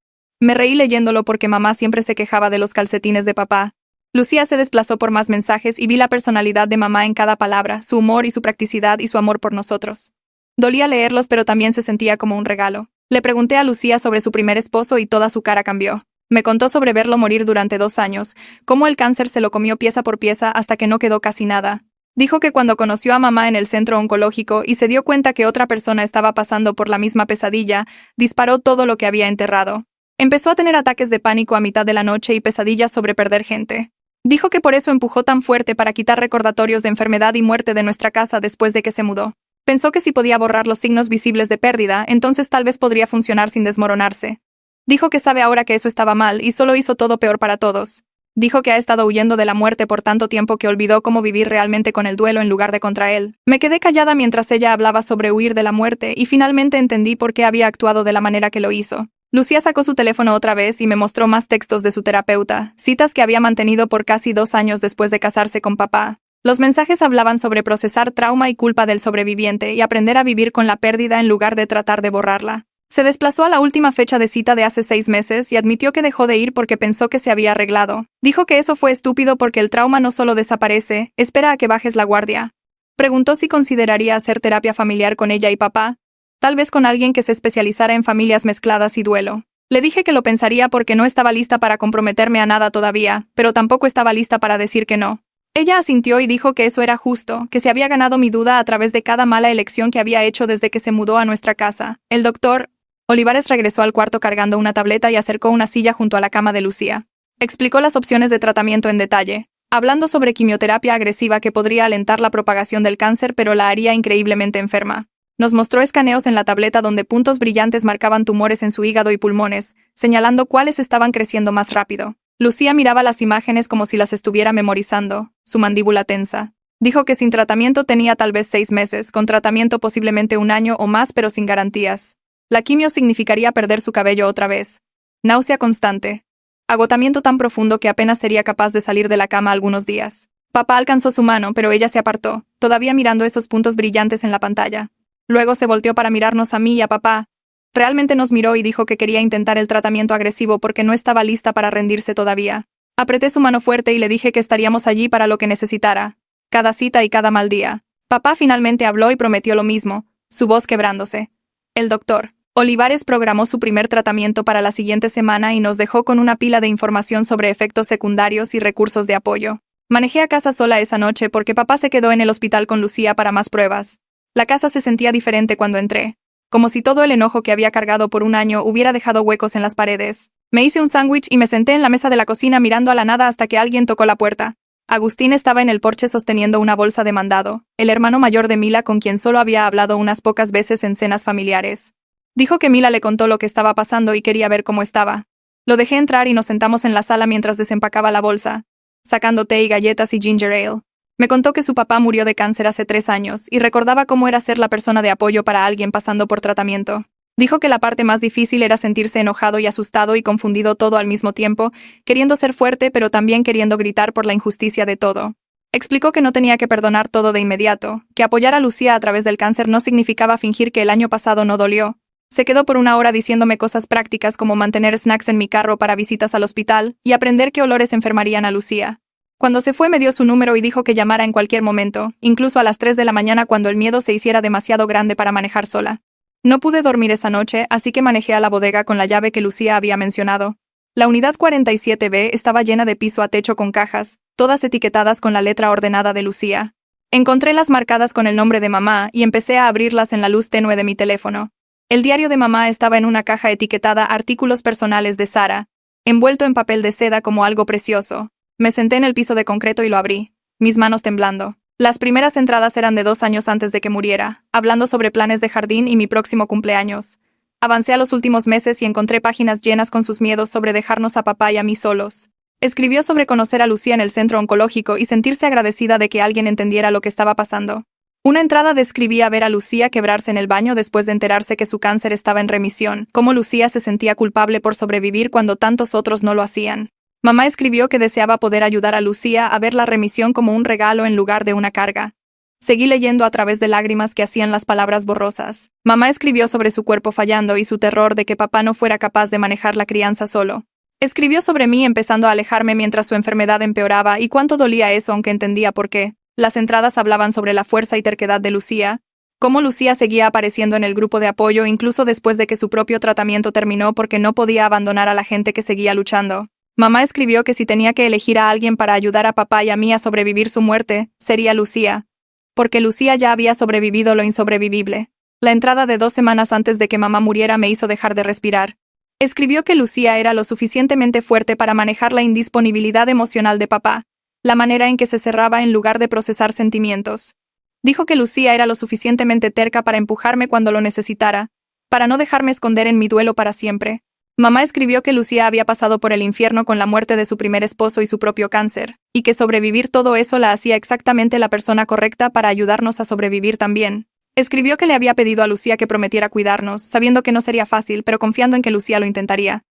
Me reí leyéndolo porque mamá siempre se quejaba de los calcetines de papá. Lucía se desplazó por más mensajes y vi la personalidad de mamá en cada palabra, su humor y su practicidad y su amor por nosotros. Dolía leerlos, pero también se sentía como un regalo. Le pregunté a Lucía sobre su primer esposo y toda su cara cambió. Me contó sobre verlo morir durante 2 años, cómo el cáncer se lo comió pieza por pieza hasta que no quedó casi nada. Dijo que cuando conoció a mamá en el centro oncológico y se dio cuenta que otra persona estaba pasando por la misma pesadilla, disparó todo lo que había enterrado. Empezó a tener ataques de pánico a mitad de la noche y pesadillas sobre perder gente. Dijo que por eso empujó tan fuerte para quitar recordatorios de enfermedad y muerte de nuestra casa después de que se mudó. Pensó que si podía borrar los signos visibles de pérdida, entonces tal vez podría funcionar sin desmoronarse. Dijo que sabe ahora que eso estaba mal y solo hizo todo peor para todos. Dijo que ha estado huyendo de la muerte por tanto tiempo que olvidó cómo vivir realmente con el duelo en lugar de contra él. Me quedé callada mientras ella hablaba sobre huir de la muerte y finalmente entendí por qué había actuado de la manera que lo hizo. Lucía sacó su teléfono otra vez y me mostró más textos de su terapeuta, citas que había mantenido por casi 2 años después de casarse con papá. Los mensajes hablaban sobre procesar trauma y culpa del sobreviviente y aprender a vivir con la pérdida en lugar de tratar de borrarla. Se desplazó a la última fecha de cita de hace 6 meses y admitió que dejó de ir porque pensó que se había arreglado. Dijo que eso fue estúpido porque el trauma no solo desaparece, espera a que bajes la guardia. Preguntó si consideraría hacer terapia familiar con ella y papá, tal vez con alguien que se especializara en familias mezcladas y duelo. Le dije que lo pensaría porque no estaba lista para comprometerme a nada todavía, pero tampoco estaba lista para decir que no. Ella asintió y dijo que eso era justo, que se había ganado mi duda a través de cada mala elección que había hecho desde que se mudó a nuestra casa. El doctor Olivares regresó al cuarto cargando una tableta y acercó una silla junto a la cama de Lucía. Explicó las opciones de tratamiento en detalle, hablando sobre quimioterapia agresiva que podría alentar la propagación del cáncer pero la haría increíblemente enferma. Nos mostró escaneos en la tableta donde puntos brillantes marcaban tumores en su hígado y pulmones, señalando cuáles estaban creciendo más rápido. Lucía miraba las imágenes como si las estuviera memorizando, su mandíbula tensa. Dijo que sin tratamiento tenía tal vez 6 meses, con tratamiento posiblemente 1 año o más pero sin garantías. La quimio significaría perder su cabello otra vez. Náusea constante. Agotamiento tan profundo que apenas sería capaz de salir de la cama algunos días. Papá alcanzó su mano, pero ella se apartó, todavía mirando esos puntos brillantes en la pantalla. Luego se volteó para mirarnos a mí y a papá. Realmente nos miró y dijo que quería intentar el tratamiento agresivo porque no estaba lista para rendirse todavía. Apreté su mano fuerte y le dije que estaríamos allí para lo que necesitara. Cada cita y cada mal día. Papá finalmente habló y prometió lo mismo, su voz quebrándose. El doctor Olivares programó su primer tratamiento para la siguiente semana y nos dejó con una pila de información sobre efectos secundarios y recursos de apoyo. Manejé a casa sola esa noche porque papá se quedó en el hospital con Lucía para más pruebas. La casa se sentía diferente cuando entré, como si todo el enojo que había cargado por 1 año hubiera dejado huecos en las paredes. Me hice un sándwich y me senté en la mesa de la cocina mirando a la nada hasta que alguien tocó la puerta. Agustín estaba en el porche sosteniendo una bolsa de mandado, el hermano mayor de Mila con quien solo había hablado unas pocas veces en cenas familiares. Dijo que Mila le contó lo que estaba pasando y quería ver cómo estaba. Lo dejé entrar y nos sentamos en la sala mientras desempacaba la bolsa, sacando té y galletas y ginger ale. Me contó que su papá murió de cáncer hace 3 años y recordaba cómo era ser la persona de apoyo para alguien pasando por tratamiento. Dijo que la parte más difícil era sentirse enojado y asustado y confundido todo al mismo tiempo, queriendo ser fuerte pero también queriendo gritar por la injusticia de todo. Explicó que no tenía que perdonar todo de inmediato, que apoyar a Lucía a través del cáncer no significaba fingir que el año pasado no dolió. Se quedó por 1 hora diciéndome cosas prácticas como mantener snacks en mi carro para visitas al hospital y aprender qué olores enfermarían a Lucía. Cuando se fue me dio su número y dijo que llamara en cualquier momento, incluso a las 3 de la mañana cuando el miedo se hiciera demasiado grande para manejar sola. No pude dormir esa noche, así que manejé a la bodega con la llave que Lucía había mencionado. La unidad 47B estaba llena de piso a techo con cajas, todas etiquetadas con la letra ordenada de Lucía. Encontré las marcadas con el nombre de mamá y empecé a abrirlas en la luz tenue de mi teléfono. El diario de mamá estaba en una caja etiquetada Artículos personales de Sara, envuelto en papel de seda como algo precioso. Me senté en el piso de concreto y lo abrí, mis manos temblando. Las primeras entradas eran de 2 años antes de que muriera, hablando sobre planes de jardín y mi próximo cumpleaños. Avancé a los últimos meses y encontré páginas llenas con sus miedos sobre dejarnos a papá y a mí solos. Escribió sobre conocer a Lucía en el centro oncológico y sentirse agradecida de que alguien entendiera lo que estaba pasando. Una entrada describía ver a Lucía quebrarse en el baño después de enterarse que su cáncer estaba en remisión, cómo Lucía se sentía culpable por sobrevivir cuando tantos otros no lo hacían. Mamá escribió que deseaba poder ayudar a Lucía a ver la remisión como un regalo en lugar de una carga. Seguí leyendo a través de lágrimas que hacían las palabras borrosas. Mamá escribió sobre su cuerpo fallando y su terror de que papá no fuera capaz de manejar la crianza solo. Escribió sobre mí empezando a alejarme mientras su enfermedad empeoraba y cuánto dolía eso aunque entendía por qué. Las entradas hablaban sobre la fuerza y terquedad de Lucía, cómo Lucía seguía apareciendo en el grupo de apoyo incluso después de que su propio tratamiento terminó porque no podía abandonar a la gente que seguía luchando. Mamá escribió que si tenía que elegir a alguien para ayudar a papá y a mí a sobrevivir su muerte, sería Lucía, porque Lucía ya había sobrevivido lo insobrevivible. La entrada de 2 semanas antes de que mamá muriera me hizo dejar de respirar. Escribió que Lucía era lo suficientemente fuerte para manejar la indisponibilidad emocional de papá, la manera en que se cerraba en lugar de procesar sentimientos. Dijo que Lucía era lo suficientemente terca para empujarme cuando lo necesitara, para no dejarme esconder en mi duelo para siempre. Mamá escribió que Lucía había pasado por el infierno con la muerte de su primer esposo y su propio cáncer, y que sobrevivir todo eso la hacía exactamente la persona correcta para ayudarnos a sobrevivir también. Escribió que le había pedido a Lucía que prometiera cuidarnos, sabiendo que no sería fácil, pero confiando en que Lucía lo intentaría.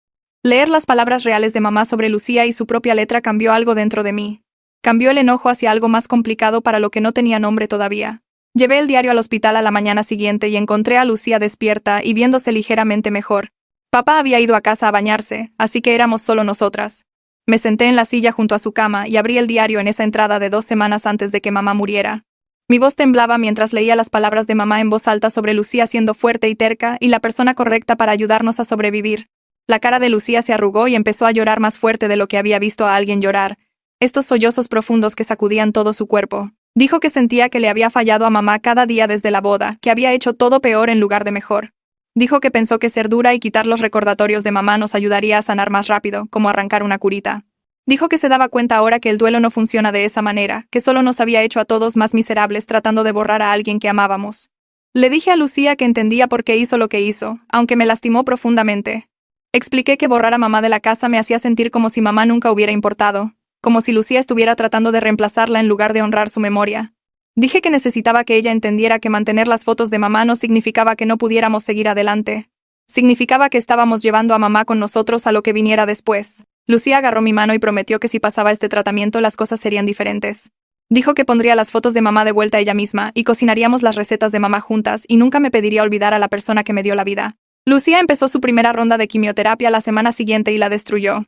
Leer las palabras reales de mamá sobre Lucía y su propia letra cambió algo dentro de mí. Cambió el enojo hacia algo más complicado para lo que no tenía nombre todavía. Llevé el diario al hospital a la mañana siguiente y encontré a Lucía despierta y viéndose ligeramente mejor. Papá había ido a casa a bañarse, así que éramos solo nosotras. Me senté en la silla junto a su cama y abrí el diario en esa entrada de 2 semanas antes de que mamá muriera. Mi voz temblaba mientras leía las palabras de mamá en voz alta sobre Lucía siendo fuerte y terca y la persona correcta para ayudarnos a sobrevivir. La cara de Lucía se arrugó y empezó a llorar más fuerte de lo que había visto a alguien llorar. Estos sollozos profundos que sacudían todo su cuerpo. Dijo que sentía que le había fallado a mamá cada día desde la boda, que había hecho todo peor en lugar de mejor. Dijo que pensó que ser dura y quitar los recordatorios de mamá nos ayudaría a sanar más rápido, como arrancar una curita. Dijo que se daba cuenta ahora que el duelo no funciona de esa manera, que solo nos había hecho a todos más miserables tratando de borrar a alguien que amábamos. Le dije a Lucía que entendía por qué hizo lo que hizo, aunque me lastimó profundamente. Expliqué que borrar a mamá de la casa me hacía sentir como si mamá nunca hubiera importado, como si Lucía estuviera tratando de reemplazarla en lugar de honrar su memoria. Dije que necesitaba que ella entendiera que mantener las fotos de mamá no significaba que no pudiéramos seguir adelante. Significaba que estábamos llevando a mamá con nosotros a lo que viniera después. Lucía agarró mi mano y prometió que si pasaba este tratamiento las cosas serían diferentes. Dijo que pondría las fotos de mamá de vuelta ella misma y cocinaríamos las recetas de mamá juntas y nunca me pediría olvidar a la persona que me dio la vida. Lucía empezó su primera ronda de quimioterapia la semana siguiente y la destruyó.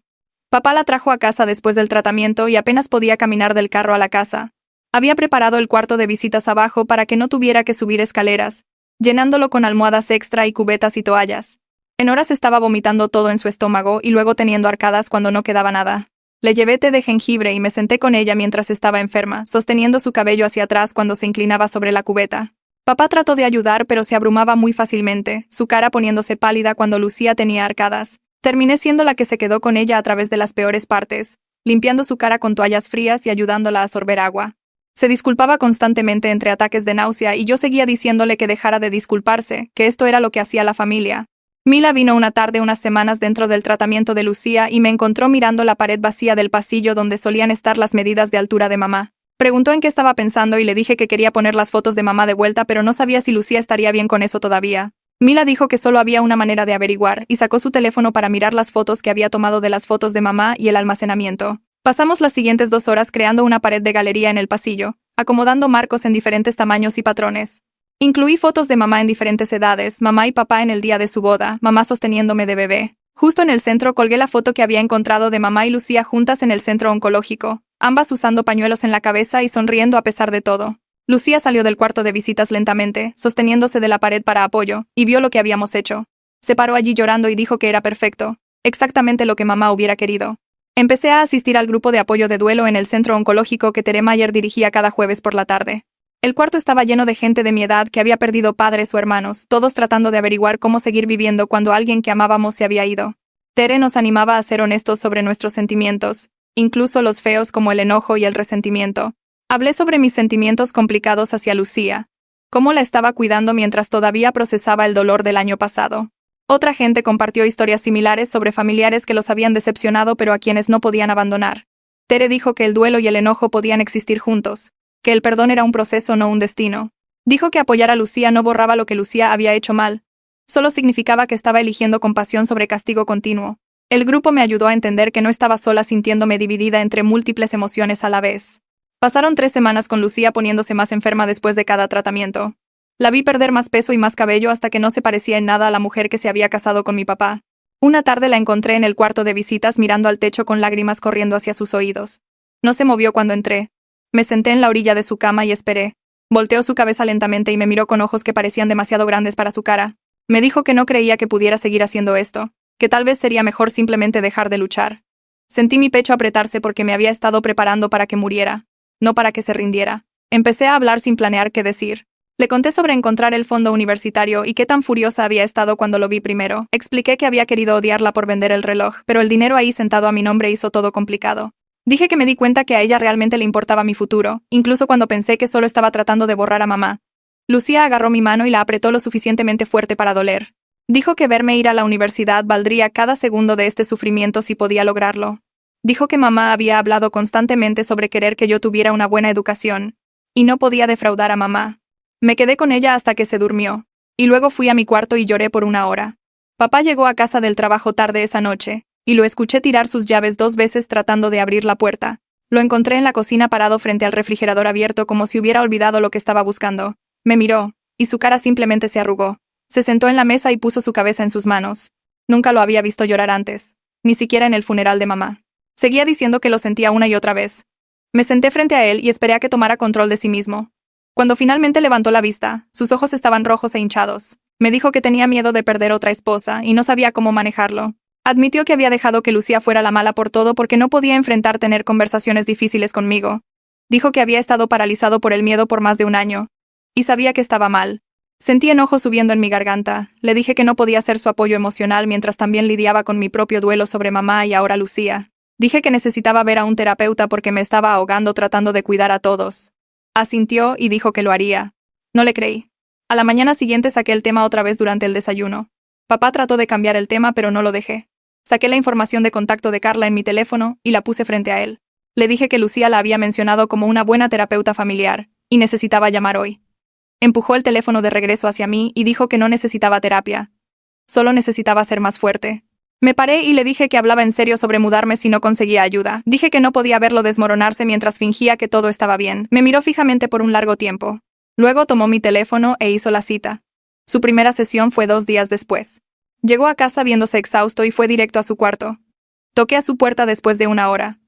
Papá la trajo a casa después del tratamiento y apenas podía caminar del carro a la casa. Había preparado el cuarto de visitas abajo para que no tuviera que subir escaleras, llenándolo con almohadas extra y cubetas y toallas. En horas estaba vomitando todo en su estómago y luego teniendo arcadas cuando no quedaba nada. Le llevé té de jengibre y me senté con ella mientras estaba enferma, sosteniendo su cabello hacia atrás cuando se inclinaba sobre la cubeta. Papá trató de ayudar pero se abrumaba muy fácilmente, su cara poniéndose pálida cuando Lucía tenía arcadas. Terminé siendo la que se quedó con ella a través de las peores partes, limpiando su cara con toallas frías y ayudándola a sorber agua. Se disculpaba constantemente entre ataques de náusea y yo seguía diciéndole que dejara de disculparse, que esto era lo que hacía la familia. Mila vino una tarde unas semanas dentro del tratamiento de Lucía y me encontró mirando la pared vacía del pasillo donde solían estar las medidas de altura de mamá. Preguntó en qué estaba pensando y le dije que quería poner las fotos de mamá de vuelta, pero no sabía si Lucía estaría bien con eso todavía. Mila dijo que solo había una manera de averiguar y sacó su teléfono para mirar las fotos que había tomado de las fotos de mamá y el almacenamiento. Pasamos las siguientes 2 horas creando una pared de galería en el pasillo, acomodando marcos en diferentes tamaños y patrones. Incluí fotos de mamá en diferentes edades, mamá y papá en el día de su boda, mamá sosteniéndome de bebé. Justo en el centro colgué la foto que había encontrado de mamá y Lucía juntas en el centro oncológico, ambas usando pañuelos en la cabeza y sonriendo a pesar de todo. Lucía salió del cuarto de visitas lentamente, sosteniéndose de la pared para apoyo, y vio lo que habíamos hecho. Se paró allí llorando y dijo que era perfecto, exactamente lo que mamá hubiera querido. Empecé a asistir al grupo de apoyo de duelo en el centro oncológico que Tere Mayer dirigía cada jueves por la tarde. El cuarto estaba lleno de gente de mi edad que había perdido padres o hermanos, todos tratando de averiguar cómo seguir viviendo cuando alguien que amábamos se había ido. Tere nos animaba a ser honestos sobre nuestros sentimientos, incluso los feos como el enojo y el resentimiento. Hablé sobre mis sentimientos complicados hacia Lucía, cómo la estaba cuidando mientras todavía procesaba el dolor del año pasado. Otra gente compartió historias similares sobre familiares que los habían decepcionado pero a quienes no podían abandonar. Tere dijo que el duelo y el enojo podían existir juntos, que el perdón era un proceso, no un destino. Dijo que apoyar a Lucía no borraba lo que Lucía había hecho mal, solo significaba que estaba eligiendo compasión sobre castigo continuo. El grupo me ayudó a entender que no estaba sola sintiéndome dividida entre múltiples emociones a la vez. Pasaron 3 semanas con Lucía poniéndose más enferma después de cada tratamiento. La vi perder más peso y más cabello hasta que no se parecía en nada a la mujer que se había casado con mi papá. Una tarde la encontré en el cuarto de visitas mirando al techo con lágrimas corriendo hacia sus oídos. No se movió cuando entré. Me senté en la orilla de su cama y esperé. Volteó su cabeza lentamente y me miró con ojos que parecían demasiado grandes para su cara. Me dijo que no creía que pudiera seguir haciendo esto, que tal vez sería mejor simplemente dejar de luchar. Sentí mi pecho apretarse porque me había estado preparando para que muriera, no para que se rindiera. Empecé a hablar sin planear qué decir. Le conté sobre encontrar el fondo universitario y qué tan furiosa había estado cuando lo vi primero. Expliqué que había querido odiarla por vender el reloj, pero el dinero ahí sentado a mi nombre hizo todo complicado. Dije que me di cuenta que a ella realmente le importaba mi futuro, incluso cuando pensé que solo estaba tratando de borrar a mamá. Lucía agarró mi mano y la apretó lo suficientemente fuerte para doler. Dijo que verme ir a la universidad valdría cada segundo de este sufrimiento si podía lograrlo. Dijo que mamá había hablado constantemente sobre querer que yo tuviera una buena educación, y no podía defraudar a mamá. Me quedé con ella hasta que se durmió, y luego fui a mi cuarto y lloré por 1 hora. Papá llegó a casa del trabajo tarde esa noche, y lo escuché tirar sus llaves 2 veces tratando de abrir la puerta. Lo encontré en la cocina parado frente al refrigerador abierto como si hubiera olvidado lo que estaba buscando. Me miró, y su cara simplemente se arrugó. Se sentó en la mesa y puso su cabeza en sus manos. Nunca lo había visto llorar antes, ni siquiera en el funeral de mamá. Seguía diciendo que lo sentía una y otra vez. Me senté frente a él y esperé a que tomara control de sí mismo. Cuando finalmente levantó la vista, sus ojos estaban rojos e hinchados. Me dijo que tenía miedo de perder otra esposa y no sabía cómo manejarlo. Admitió que había dejado que Lucía fuera la mala por todo porque no podía enfrentar tener conversaciones difíciles conmigo. Dijo que había estado paralizado por el miedo por más de 1 año. Y sabía que estaba mal. Sentí enojo subiendo en mi garganta. Le dije que no podía ser su apoyo emocional mientras también lidiaba con mi propio duelo sobre mamá y ahora Lucía. Dije que necesitaba ver a un terapeuta porque me estaba ahogando tratando de cuidar a todos. Asintió y dijo que lo haría. No le creí. A la mañana siguiente saqué el tema otra vez durante el desayuno. Papá trató de cambiar el tema pero no lo dejé. Saqué la información de contacto de Carla en mi teléfono y la puse frente a él. Le dije que Lucía la había mencionado como una buena terapeuta familiar, y necesitaba llamar hoy. Empujó el teléfono de regreso hacia mí y dijo que no necesitaba terapia. Solo necesitaba ser más fuerte. Me paré y le dije que hablaba en serio sobre mudarme si no conseguía ayuda. Dije que no podía verlo desmoronarse mientras fingía que todo estaba bien. Me miró fijamente por un largo tiempo. Luego tomó mi teléfono e hizo la cita. Su primera sesión fue 2 días después. Llegó a casa viéndose exhausto y fue directo a su cuarto. Toqué a su puerta después de 1 hora.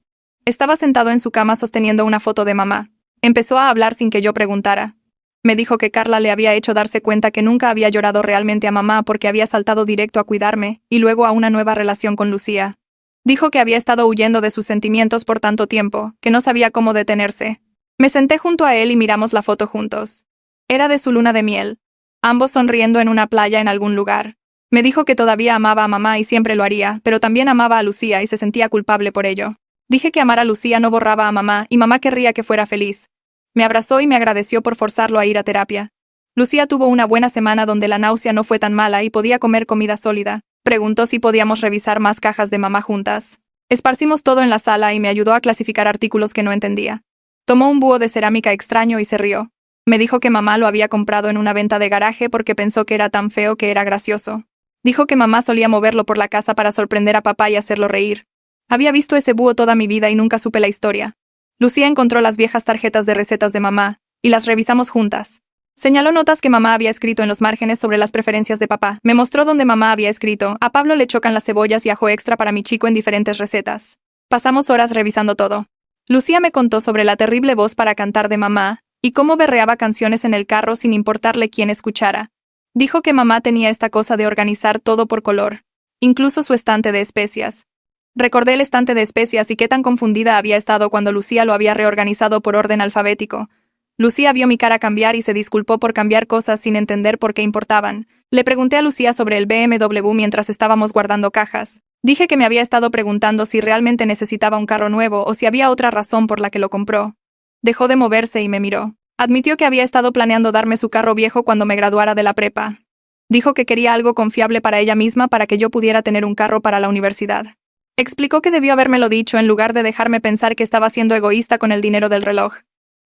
Estaba sentado en su cama sosteniendo una foto de mamá. Empezó a hablar sin que yo preguntara. Me dijo que Carla le había hecho darse cuenta que nunca había llorado realmente a mamá porque había saltado directo a cuidarme y luego a una nueva relación con Lucía. Dijo que había estado huyendo de sus sentimientos por tanto tiempo, que no sabía cómo detenerse. Me senté junto a él y miramos la foto juntos. Era de su luna de miel. Ambos sonriendo en una playa en algún lugar. Me dijo que todavía amaba a mamá y siempre lo haría, pero también amaba a Lucía y se sentía culpable por ello. Dije que amar a Lucía no borraba a mamá y mamá querría que fuera feliz. Me abrazó y me agradeció por forzarlo a ir a terapia. Lucía tuvo una buena semana donde la náusea no fue tan mala y podía comer comida sólida. Preguntó si podíamos revisar más cajas de mamá juntas. Esparcimos todo en la sala y me ayudó a clasificar artículos que no entendía. Tomó un búho de cerámica extraño y se rió. Me dijo que mamá lo había comprado en una venta de garaje porque pensó que era tan feo que era gracioso. Dijo que mamá solía moverlo por la casa para sorprender a papá y hacerlo reír. Había visto ese búho toda mi vida y nunca supe la historia. Lucía encontró las viejas tarjetas de recetas de mamá, y las revisamos juntas. Señaló notas que mamá había escrito en los márgenes sobre las preferencias de papá. Me mostró donde mamá había escrito, a Pablo le chocan las cebollas y ajo extra para mi chico en diferentes recetas. Pasamos horas revisando todo. Lucía me contó sobre la terrible voz para cantar de mamá, y cómo berreaba canciones en el carro sin importarle quién escuchara. Dijo que mamá tenía esta cosa de organizar todo por color, incluso su estante de especias. Recordé el estante de especias y qué tan confundida había estado cuando Lucía lo había reorganizado por orden alfabético. Lucía vio mi cara cambiar y se disculpó por cambiar cosas sin entender por qué importaban. Le pregunté a Lucía sobre el BMW mientras estábamos guardando cajas. Dije que me había estado preguntando si realmente necesitaba un carro nuevo o si había otra razón por la que lo compró. Dejó de moverse y me miró. Admitió que había estado planeando darme su carro viejo cuando me graduara de la prepa. Dijo que quería algo confiable para ella misma para que yo pudiera tener un carro para la universidad. Explicó que debió habérmelo dicho en lugar de dejarme pensar que estaba siendo egoísta con el dinero del reloj.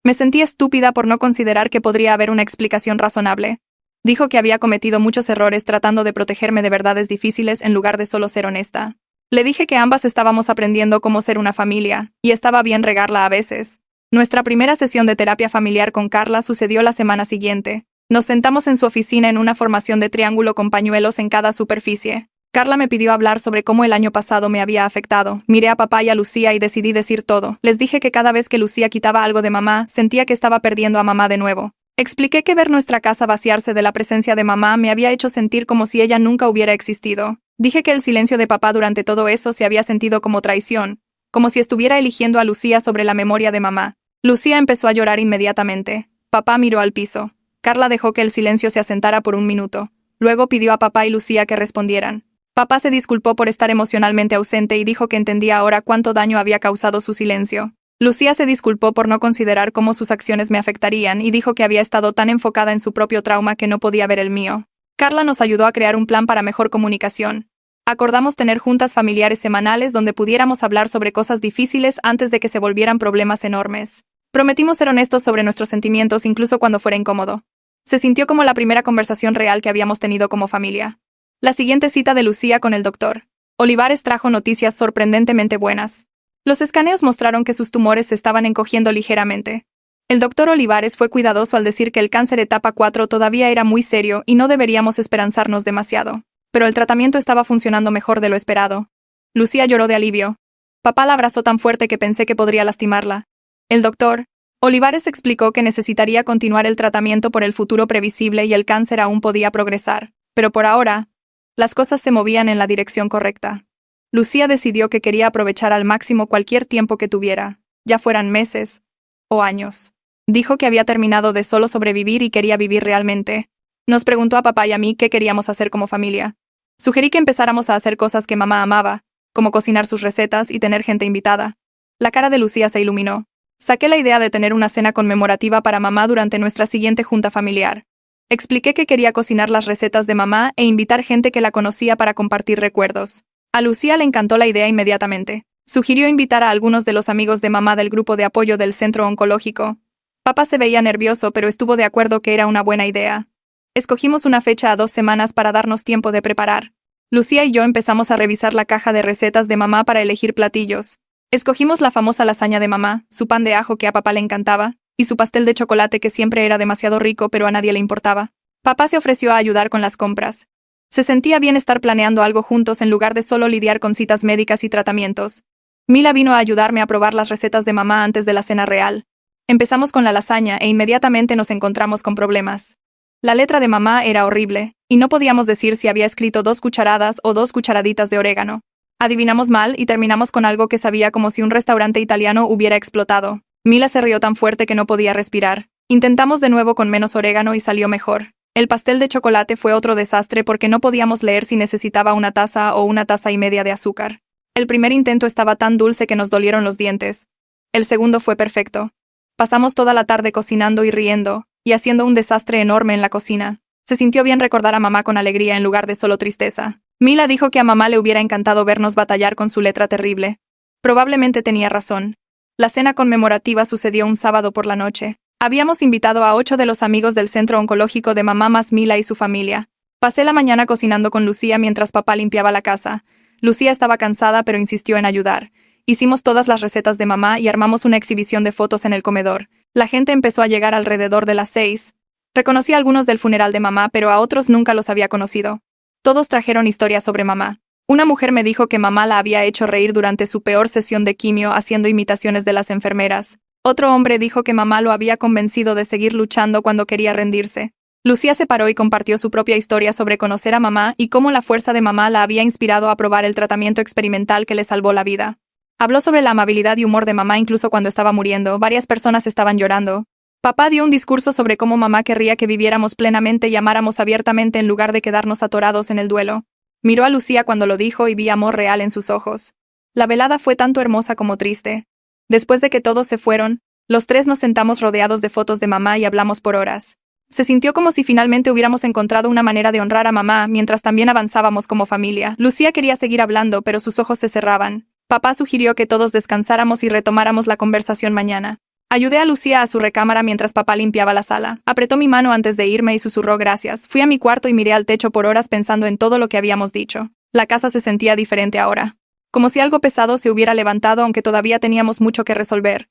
Me sentí estúpida por no considerar que podría haber una explicación razonable. Dijo que había cometido muchos errores tratando de protegerme de verdades difíciles en lugar de solo ser honesta. Le dije que ambas estábamos aprendiendo cómo ser una familia, y estaba bien regarla a veces. Nuestra primera sesión de terapia familiar con Carla sucedió la semana siguiente. Nos sentamos en su oficina en una formación de triángulo con pañuelos en cada superficie. Carla me pidió hablar sobre cómo el año pasado me había afectado. Miré a papá y a Lucía y decidí decir todo. Les dije que cada vez que Lucía quitaba algo de mamá, sentía que estaba perdiendo a mamá de nuevo. Expliqué que ver nuestra casa vaciarse de la presencia de mamá me había hecho sentir como si ella nunca hubiera existido. Dije que el silencio de papá durante todo eso se había sentido como traición, como si estuviera eligiendo a Lucía sobre la memoria de mamá. Lucía empezó a llorar inmediatamente. Papá miró al piso. Carla dejó que el silencio se asentara por un minuto. Luego pidió a papá y Lucía que respondieran. Papá se disculpó por estar emocionalmente ausente y dijo que entendía ahora cuánto daño había causado su silencio. Lucía se disculpó por no considerar cómo sus acciones me afectarían y dijo que había estado tan enfocada en su propio trauma que no podía ver el mío. Carla nos ayudó a crear un plan para mejor comunicación. Acordamos tener juntas familiares semanales donde pudiéramos hablar sobre cosas difíciles antes de que se volvieran problemas enormes. Prometimos ser honestos sobre nuestros sentimientos incluso cuando fuera incómodo. Se sintió como la primera conversación real que habíamos tenido como familia. La siguiente cita de Lucía con el doctor. Olivares trajo noticias sorprendentemente buenas. Los escaneos mostraron que sus tumores se estaban encogiendo ligeramente. El doctor Olivares fue cuidadoso al decir que el cáncer etapa 4 todavía era muy serio y no deberíamos esperanzarnos demasiado. Pero el tratamiento estaba funcionando mejor de lo esperado. Lucía lloró de alivio. Papá la abrazó tan fuerte que pensé que podría lastimarla. El doctor Olivares explicó que necesitaría continuar el tratamiento por el futuro previsible y el cáncer aún podía progresar. Pero por ahora, las cosas se movían en la dirección correcta. Lucía decidió que quería aprovechar al máximo cualquier tiempo que tuviera, ya fueran meses o años. Dijo que había terminado de solo sobrevivir y quería vivir realmente. Nos preguntó a papá y a mí qué queríamos hacer como familia. Sugerí que empezáramos a hacer cosas que mamá amaba, como cocinar sus recetas y tener gente invitada. La cara de Lucía se iluminó. Saqué la idea de tener una cena conmemorativa para mamá durante nuestra siguiente junta familiar. Expliqué que quería cocinar las recetas de mamá e invitar gente que la conocía para compartir recuerdos. A Lucía le encantó la idea inmediatamente. Sugirió invitar a algunos de los amigos de mamá del grupo de apoyo del centro oncológico. Papá se veía nervioso, pero estuvo de acuerdo que era una buena idea. Escogimos una fecha a 2 semanas para darnos tiempo de preparar. Lucía y yo empezamos a revisar la caja de recetas de mamá para elegir platillos. Escogimos la famosa lasaña de mamá, su pan de ajo que a papá le encantaba, y su pastel de chocolate que siempre era demasiado rico pero a nadie le importaba. Papá se ofreció a ayudar con las compras. Se sentía bien estar planeando algo juntos en lugar de solo lidiar con citas médicas y tratamientos. Mila vino a ayudarme a probar las recetas de mamá antes de la cena real. Empezamos con la lasaña e inmediatamente nos encontramos con problemas. La letra de mamá era horrible, y no podíamos decir si había escrito 2 cucharadas o 2 cucharaditas de orégano. Adivinamos mal y terminamos con algo que sabía como si un restaurante italiano hubiera explotado. Mila se rió tan fuerte que no podía respirar. Intentamos de nuevo con menos orégano y salió mejor. El pastel de chocolate fue otro desastre porque no podíamos leer si necesitaba una taza o una taza y media de azúcar. El primer intento estaba tan dulce que nos dolieron los dientes. El segundo fue perfecto. Pasamos toda la tarde cocinando y riendo, y haciendo un desastre enorme en la cocina. Se sintió bien recordar a mamá con alegría en lugar de solo tristeza. Mila dijo que a mamá le hubiera encantado vernos batallar con su letra terrible. Probablemente tenía razón. La cena conmemorativa sucedió un sábado por la noche. Habíamos invitado a 8 de los amigos del centro oncológico de mamá más Mila y su familia. Pasé la mañana cocinando con Lucía mientras papá limpiaba la casa. Lucía estaba cansada pero insistió en ayudar. Hicimos todas las recetas de mamá y armamos una exhibición de fotos en el comedor. La gente empezó a llegar alrededor de las 6. Reconocí a algunos del funeral de mamá, pero a otros nunca los había conocido. Todos trajeron historias sobre mamá. Una mujer me dijo que mamá la había hecho reír durante su peor sesión de quimio haciendo imitaciones de las enfermeras. Otro hombre dijo que mamá lo había convencido de seguir luchando cuando quería rendirse. Lucía se paró y compartió su propia historia sobre conocer a mamá y cómo la fuerza de mamá la había inspirado a probar el tratamiento experimental que le salvó la vida. Habló sobre la amabilidad y humor de mamá incluso cuando estaba muriendo. Varias personas estaban llorando. Papá dio un discurso sobre cómo mamá querría que viviéramos plenamente y amáramos abiertamente en lugar de quedarnos atorados en el duelo. Miró a Lucía cuando lo dijo y vi amor real en sus ojos. La velada fue tanto hermosa como triste. Después de que todos se fueron, los 3 nos sentamos rodeados de fotos de mamá y hablamos por horas. Se sintió como si finalmente hubiéramos encontrado una manera de honrar a mamá mientras también avanzábamos como familia. Lucía quería seguir hablando, pero sus ojos se cerraban. Papá sugirió que todos descansáramos y retomáramos la conversación mañana. Ayudé a Lucía a su recámara mientras papá limpiaba la sala. Apretó mi mano antes de irme y susurró gracias. Fui a mi cuarto y miré al techo por horas pensando en todo lo que habíamos dicho. La casa se sentía diferente ahora. Como si algo pesado se hubiera levantado, aunque todavía teníamos mucho que resolver.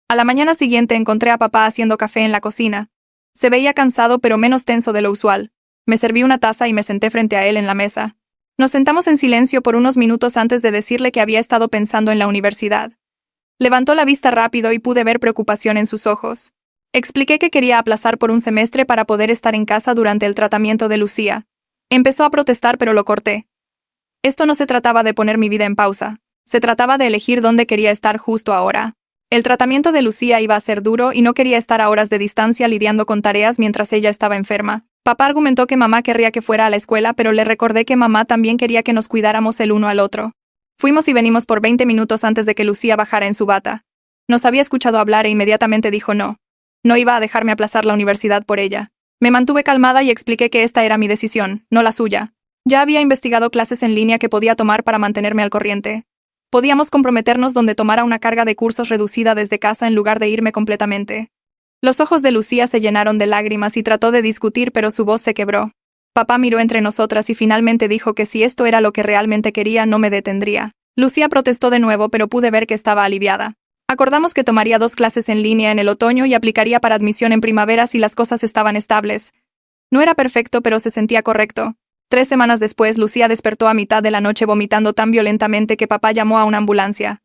A la mañana siguiente encontré a papá haciendo café en la cocina. Se veía cansado pero menos tenso de lo usual. Me serví una taza y me senté frente a él en la mesa. Nos sentamos en silencio por unos minutos antes de decirle que había estado pensando en la universidad. Levantó la vista rápido y pude ver preocupación en sus ojos. Expliqué que quería aplazar por un semestre para poder estar en casa durante el tratamiento de Lucía. Empezó a protestar pero lo corté. Esto no se trataba de poner mi vida en pausa. Se trataba de elegir dónde quería estar justo ahora. El tratamiento de Lucía iba a ser duro y no quería estar a horas de distancia lidiando con tareas mientras ella estaba enferma. Papá argumentó que mamá querría que fuera a la escuela, pero le recordé que mamá también quería que nos cuidáramos el uno al otro. Fuimos y venimos por 20 minutos antes de que Lucía bajara en su bata. Nos había escuchado hablar e inmediatamente dijo no. No iba a dejarme aplazar la universidad por ella. Me mantuve calmada y expliqué que esta era mi decisión, no la suya. Ya había investigado clases en línea que podía tomar para mantenerme al corriente. Podíamos comprometernos donde tomara una carga de cursos reducida desde casa en lugar de irme completamente. Los ojos de Lucía se llenaron de lágrimas y trató de discutir, pero su voz se quebró. Papá miró entre nosotras y finalmente dijo que si esto era lo que realmente quería, no me detendría. Lucía protestó de nuevo, pero pude ver que estaba aliviada. Acordamos que tomaría 2 clases en línea en el otoño y aplicaría para admisión en primavera si las cosas estaban estables. No era perfecto, pero se sentía correcto. 3 semanas después, Lucía despertó a mitad de la noche vomitando tan violentamente que papá llamó a una ambulancia.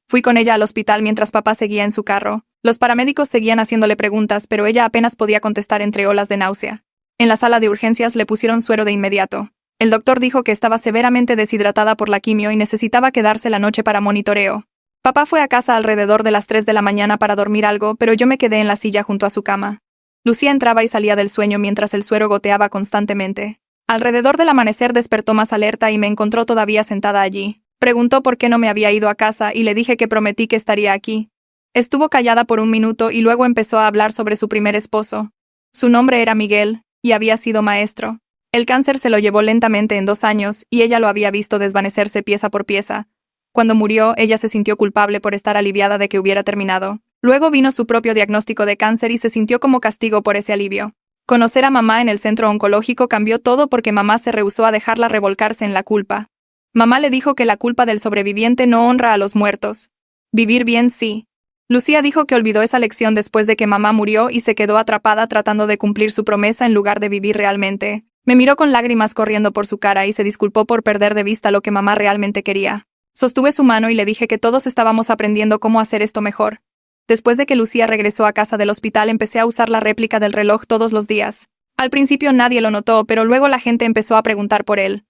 Fui con ella al hospital mientras papá seguía en su carro. Los paramédicos seguían haciéndole preguntas, pero ella apenas podía contestar entre olas de náusea. En la sala de urgencias le pusieron suero de inmediato. El doctor dijo que estaba severamente deshidratada por la quimio y necesitaba quedarse la noche para monitoreo. Papá fue a casa alrededor de las 3 de la mañana para dormir algo, pero yo me quedé en la silla junto a su cama. Lucía entraba y salía del sueño mientras el suero goteaba constantemente. Alrededor del amanecer despertó más alerta y me encontró todavía sentada allí. Preguntó por qué no me había ido a casa y le dije que prometí que estaría aquí. Estuvo callada por un minuto y luego empezó a hablar sobre su primer esposo. Su nombre era Miguel, y había sido maestro. El cáncer se lo llevó lentamente en 2 años y ella lo había visto desvanecerse pieza por pieza. Cuando murió, ella se sintió culpable por estar aliviada de que hubiera terminado. Luego vino su propio diagnóstico de cáncer y se sintió como castigo por ese alivio. Conocer a mamá en el centro oncológico cambió todo porque mamá se rehusó a dejarla revolcarse en la culpa. Mamá le dijo que la culpa del sobreviviente no honra a los muertos. Vivir bien sí. Lucía dijo que olvidó esa lección después de que mamá murió y se quedó atrapada tratando de cumplir su promesa en lugar de vivir realmente. Me miró con lágrimas corriendo por su cara y se disculpó por perder de vista lo que mamá realmente quería. Sostuve su mano y le dije que todos estábamos aprendiendo cómo hacer esto mejor. Después de que Lucía regresó a casa del hospital, empecé a usar la réplica del reloj todos los días. Al principio nadie lo notó, pero luego la gente empezó a preguntar por él.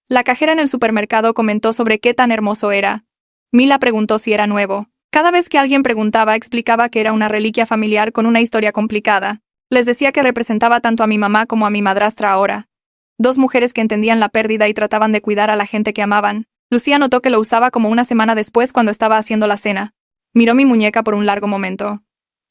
La cajera en el supermercado comentó sobre qué tan hermoso era. Mila preguntó si era nuevo. Cada vez que alguien preguntaba, explicaba que era una reliquia familiar con una historia complicada. Les decía que representaba tanto a mi mamá como a mi madrastra ahora. 2 mujeres que entendían la pérdida y trataban de cuidar a la gente que amaban. Lucía notó que lo usaba como una semana después cuando estaba haciendo la cena. Miró mi muñeca por un largo momento.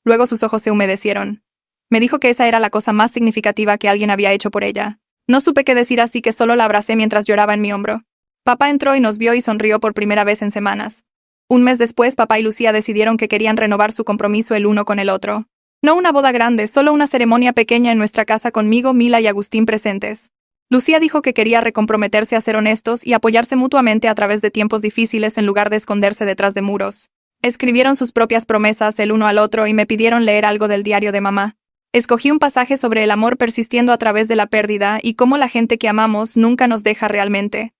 Luego sus ojos se humedecieron. Me dijo que esa era la cosa más significativa que alguien había hecho por ella. No supe qué decir, así que solo la abracé mientras lloraba en mi hombro. Papá entró y nos vio y sonrió por primera vez en semanas. Un mes después, papá y Lucía decidieron que querían renovar su compromiso el uno con el otro. No una boda grande, solo una ceremonia pequeña en nuestra casa conmigo, Mila y Agustín presentes. Lucía dijo que quería recomprometerse a ser honestos y apoyarse mutuamente a través de tiempos difíciles en lugar de esconderse detrás de muros. Escribieron sus propias promesas el uno al otro y me pidieron leer algo del diario de mamá. Escogí un pasaje sobre el amor persistiendo a través de la pérdida y cómo la gente que amamos nunca nos deja realmente.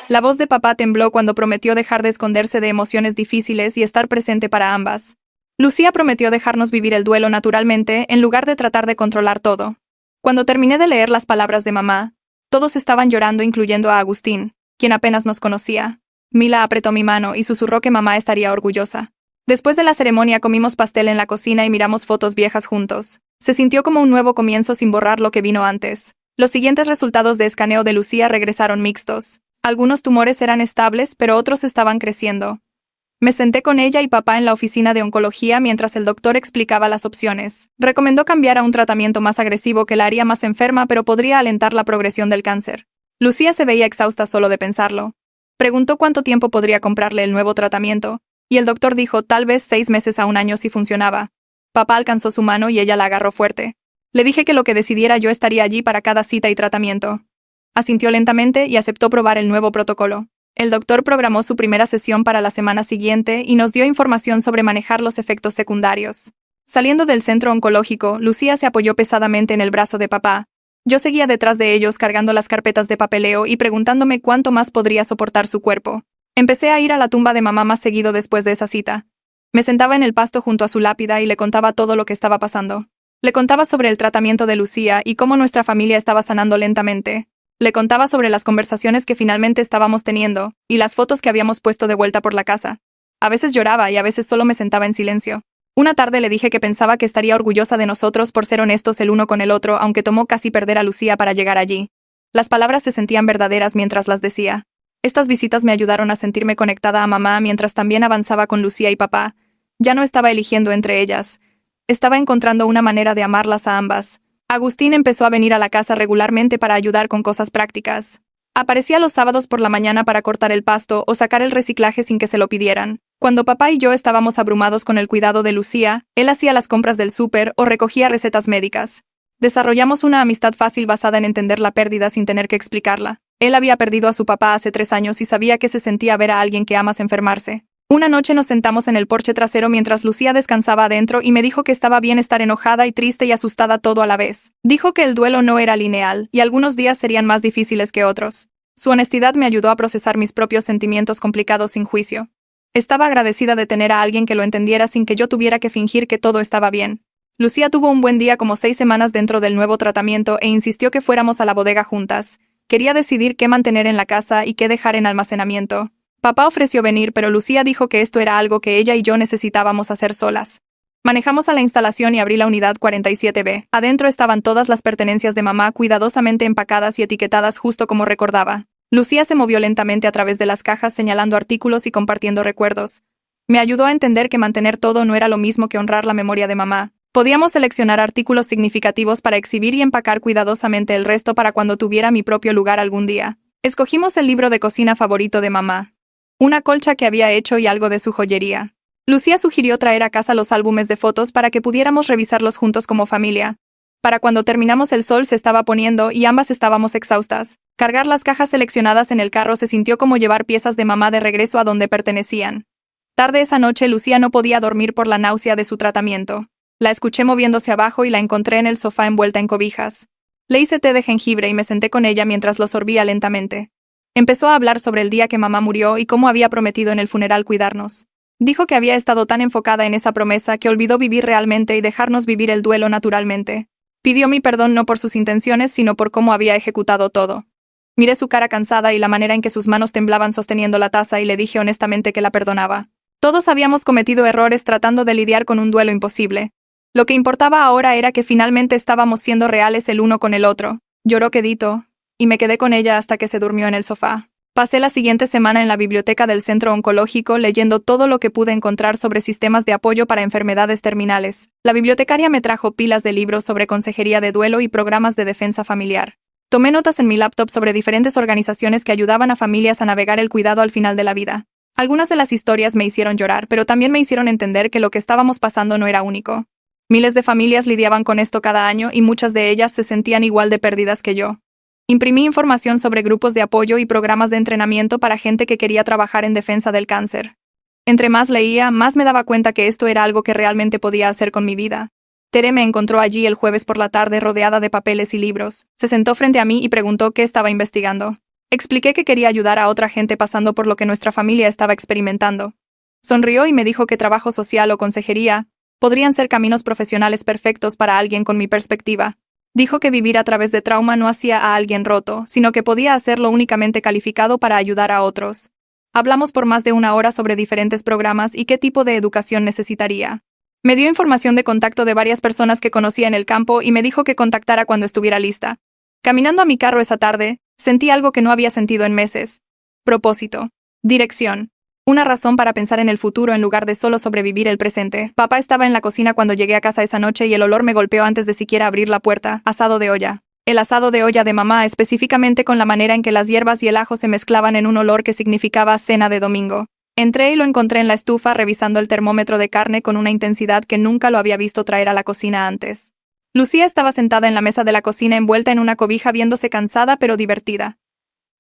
La voz de papá tembló cuando prometió dejar de esconderse de emociones difíciles y estar presente para ambas. Lucía prometió dejarnos vivir el duelo naturalmente en lugar de tratar de controlar todo. Cuando terminé de leer las palabras de mamá, todos estaban llorando, incluyendo a Agustín, quien apenas nos conocía. Mila apretó mi mano y susurró que mamá estaría orgullosa. Después de la ceremonia comimos pastel en la cocina y miramos fotos viejas juntos. Se sintió como un nuevo comienzo sin borrar lo que vino antes. Los siguientes resultados de escaneo de Lucía regresaron mixtos. Algunos tumores eran estables, pero otros estaban creciendo. Me senté con ella y papá en la oficina de oncología mientras el doctor explicaba las opciones. Recomendó cambiar a un tratamiento más agresivo que la haría más enferma, pero podría alentar la progresión del cáncer. Lucía se veía exhausta solo de pensarlo. Preguntó cuánto tiempo podría comprarle el nuevo tratamiento, y el doctor dijo tal vez 6 meses a un año si funcionaba. Papá alcanzó su mano y ella la agarró fuerte. Le dije que lo que decidiera yo estaría allí para cada cita y tratamiento. Asintió lentamente y aceptó probar el nuevo protocolo. El doctor programó su primera sesión para la semana siguiente y nos dio información sobre manejar los efectos secundarios. Saliendo del centro oncológico, Lucía se apoyó pesadamente en el brazo de papá. Yo seguía detrás de ellos cargando las carpetas de papeleo y preguntándome cuánto más podría soportar su cuerpo. Empecé a ir a la tumba de mamá más seguido después de esa cita. Me sentaba en el pasto junto a su lápida y le contaba todo lo que estaba pasando. Le contaba sobre el tratamiento de Lucía y cómo nuestra familia estaba sanando lentamente. Le contaba sobre las conversaciones que finalmente estábamos teniendo, y las fotos que habíamos puesto de vuelta por la casa. A veces lloraba y a veces solo me sentaba en silencio. Una tarde le dije que pensaba que estaría orgullosa de nosotros por ser honestos el uno con el otro, aunque tomó casi perder a Lucía para llegar allí. Las palabras se sentían verdaderas mientras las decía. Estas visitas me ayudaron a sentirme conectada a mamá mientras también avanzaba con Lucía y papá. Ya no estaba eligiendo entre ellas. Estaba encontrando una manera de amarlas a ambas. Agustín empezó a venir a la casa regularmente para ayudar con cosas prácticas. Aparecía los sábados por la mañana para cortar el pasto o sacar el reciclaje sin que se lo pidieran. Cuando papá y yo estábamos abrumados con el cuidado de Lucía, él hacía las compras del súper o recogía recetas médicas. Desarrollamos una amistad fácil basada en entender la pérdida sin tener que explicarla. Él había perdido a su papá hace 3 años y sabía que se sentía ver a alguien que amas enfermarse. Una noche nos sentamos en el porche trasero mientras Lucía descansaba adentro y me dijo que estaba bien estar enojada y triste y asustada todo a la vez. Dijo que el duelo no era lineal y algunos días serían más difíciles que otros. Su honestidad me ayudó a procesar mis propios sentimientos complicados sin juicio. Estaba agradecida de tener a alguien que lo entendiera sin que yo tuviera que fingir que todo estaba bien. Lucía tuvo un buen día como 6 semanas dentro del nuevo tratamiento e insistió que fuéramos a la bodega juntas. Quería decidir qué mantener en la casa y qué dejar en almacenamiento. Papá ofreció venir, pero Lucía dijo que esto era algo que ella y yo necesitábamos hacer solas. Manejamos a la instalación y abrí la unidad 47B. Adentro estaban todas las pertenencias de mamá cuidadosamente empacadas y etiquetadas justo como recordaba. Lucía se movió lentamente a través de las cajas señalando artículos y compartiendo recuerdos. Me ayudó a entender que mantener todo no era lo mismo que honrar la memoria de mamá. Podíamos seleccionar artículos significativos para exhibir y empacar cuidadosamente el resto para cuando tuviera mi propio lugar algún día. Escogimos el libro de cocina favorito de mamá. Una colcha que había hecho y algo de su joyería. Lucía sugirió traer a casa los álbumes de fotos para que pudiéramos revisarlos juntos como familia. Para cuando terminamos el sol se estaba poniendo y ambas estábamos exhaustas. Cargar las cajas seleccionadas en el carro se sintió como llevar piezas de mamá de regreso a donde pertenecían. Tarde esa noche Lucía no podía dormir por la náusea de su tratamiento. La escuché moviéndose abajo y la encontré en el sofá envuelta en cobijas. Le hice té de jengibre y me senté con ella mientras lo sorbía lentamente. Empezó a hablar sobre el día que mamá murió y cómo había prometido en el funeral cuidarnos. Dijo que había estado tan enfocada en esa promesa que olvidó vivir realmente y dejarnos vivir el duelo naturalmente. Pidió mi perdón no por sus intenciones, sino por cómo había ejecutado todo. Miré su cara cansada y la manera en que sus manos temblaban sosteniendo la taza y le dije honestamente que la perdonaba. Todos habíamos cometido errores tratando de lidiar con un duelo imposible. Lo que importaba ahora era que finalmente estábamos siendo reales el uno con el otro. Lloró quedito, y me quedé con ella hasta que se durmió en el sofá. Pasé la siguiente semana en la biblioteca del centro oncológico leyendo todo lo que pude encontrar sobre sistemas de apoyo para enfermedades terminales. La bibliotecaria me trajo pilas de libros sobre consejería de duelo y programas de defensa familiar. Tomé notas en mi laptop sobre diferentes organizaciones que ayudaban a familias a navegar el cuidado al final de la vida. Algunas de las historias me hicieron llorar, pero también me hicieron entender que lo que estábamos pasando no era único. Miles de familias lidiaban con esto cada año y muchas de ellas se sentían igual de perdidas que yo. Imprimí información sobre grupos de apoyo y programas de entrenamiento para gente que quería trabajar en defensa del cáncer. Entre más leía, más me daba cuenta que esto era algo que realmente podía hacer con mi vida. Tere me encontró allí el jueves por la tarde rodeada de papeles y libros. Se sentó frente a mí y preguntó qué estaba investigando. Expliqué que quería ayudar a otra gente pasando por lo que nuestra familia estaba experimentando. Sonrió y me dijo que trabajo social o consejería podrían ser caminos profesionales perfectos para alguien con mi perspectiva. Dijo que vivir a través de trauma no hacía a alguien roto, sino que podía hacerlo únicamente calificado para ayudar a otros. Hablamos por más de 1 hora sobre diferentes programas y qué tipo de educación necesitaría. Me dio información de contacto de varias personas que conocía en el campo y me dijo que contactara cuando estuviera lista. Caminando a mi carro esa tarde, sentí algo que no había sentido en meses. Propósito. Dirección. Una razón para pensar en el futuro en lugar de solo sobrevivir el presente. Papá estaba en la cocina cuando llegué a casa esa noche y el olor me golpeó antes de siquiera abrir la puerta. Asado de olla. El asado de olla de mamá, específicamente con la manera en que las hierbas y el ajo se mezclaban en un olor que significaba cena de domingo. Entré y lo encontré en la estufa revisando el termómetro de carne con una intensidad que nunca lo había visto traer a la cocina antes. Lucía estaba sentada en la mesa de la cocina envuelta en una cobija viéndose cansada pero divertida.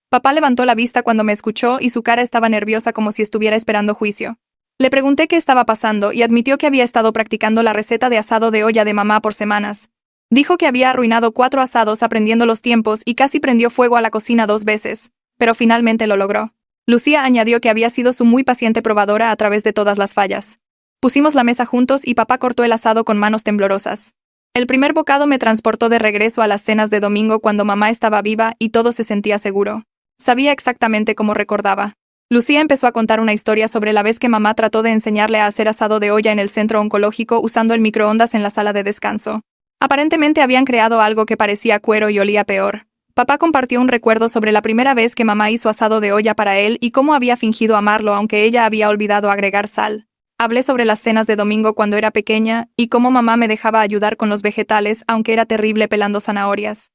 Papá levantó la vista cuando me escuchó y su cara estaba nerviosa como si estuviera esperando juicio. Le pregunté qué estaba pasando y admitió que había estado practicando la receta de asado de olla de mamá por semanas. Dijo que había arruinado 4 asados aprendiendo los tiempos y casi prendió fuego a la cocina 2 veces, pero finalmente lo logró. Lucía añadió que había sido su muy paciente probadora a través de todas las fallas. Pusimos la mesa juntos y papá cortó el asado con manos temblorosas. El primer bocado me transportó de regreso a las cenas de domingo cuando mamá estaba viva y todo se sentía seguro. Sabía exactamente cómo recordaba. Lucía empezó a contar una historia sobre la vez que mamá trató de enseñarle a hacer asado de olla en el centro oncológico usando el microondas en la sala de descanso. Aparentemente habían creado algo que parecía cuero y olía peor. Papá compartió un recuerdo sobre la primera vez que mamá hizo asado de olla para él y cómo había fingido amarlo aunque ella había olvidado agregar sal. Hablé sobre las cenas de domingo cuando era pequeña y cómo mamá me dejaba ayudar con los vegetales aunque era terrible pelando zanahorias.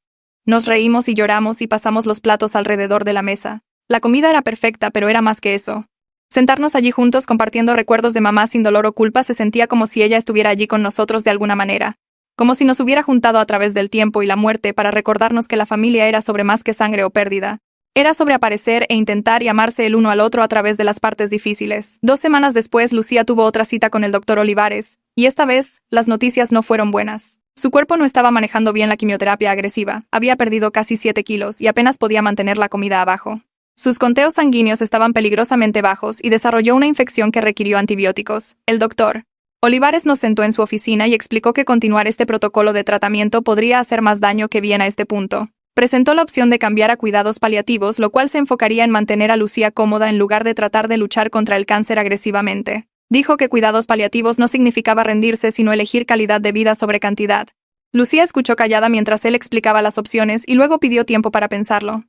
Nos reímos y lloramos y pasamos los platos alrededor de la mesa. La comida era perfecta, pero era más que eso. Sentarnos allí juntos compartiendo recuerdos de mamá sin dolor o culpa se sentía como si ella estuviera allí con nosotros de alguna manera. Como si nos hubiera juntado a través del tiempo y la muerte para recordarnos que la familia era sobre más que sangre o pérdida. Era sobre aparecer e intentar y amarse el uno al otro a través de las partes difíciles. 2 semanas después, Lucía tuvo otra cita con el doctor Olivares, y esta vez, las noticias no fueron buenas. Su cuerpo no estaba manejando bien la quimioterapia agresiva, había perdido casi 7 kilos y apenas podía mantener la comida abajo. Sus conteos sanguíneos estaban peligrosamente bajos y desarrolló una infección que requirió antibióticos. El doctor Olivares nos sentó en su oficina y explicó que continuar este protocolo de tratamiento podría hacer más daño que bien a este punto. Presentó la opción de cambiar a cuidados paliativos, lo cual se enfocaría en mantener a Lucía cómoda en lugar de tratar de luchar contra el cáncer agresivamente. Dijo que cuidados paliativos no significaba rendirse, sino elegir calidad de vida sobre cantidad. Lucía escuchó callada mientras él explicaba las opciones y luego pidió tiempo para pensarlo.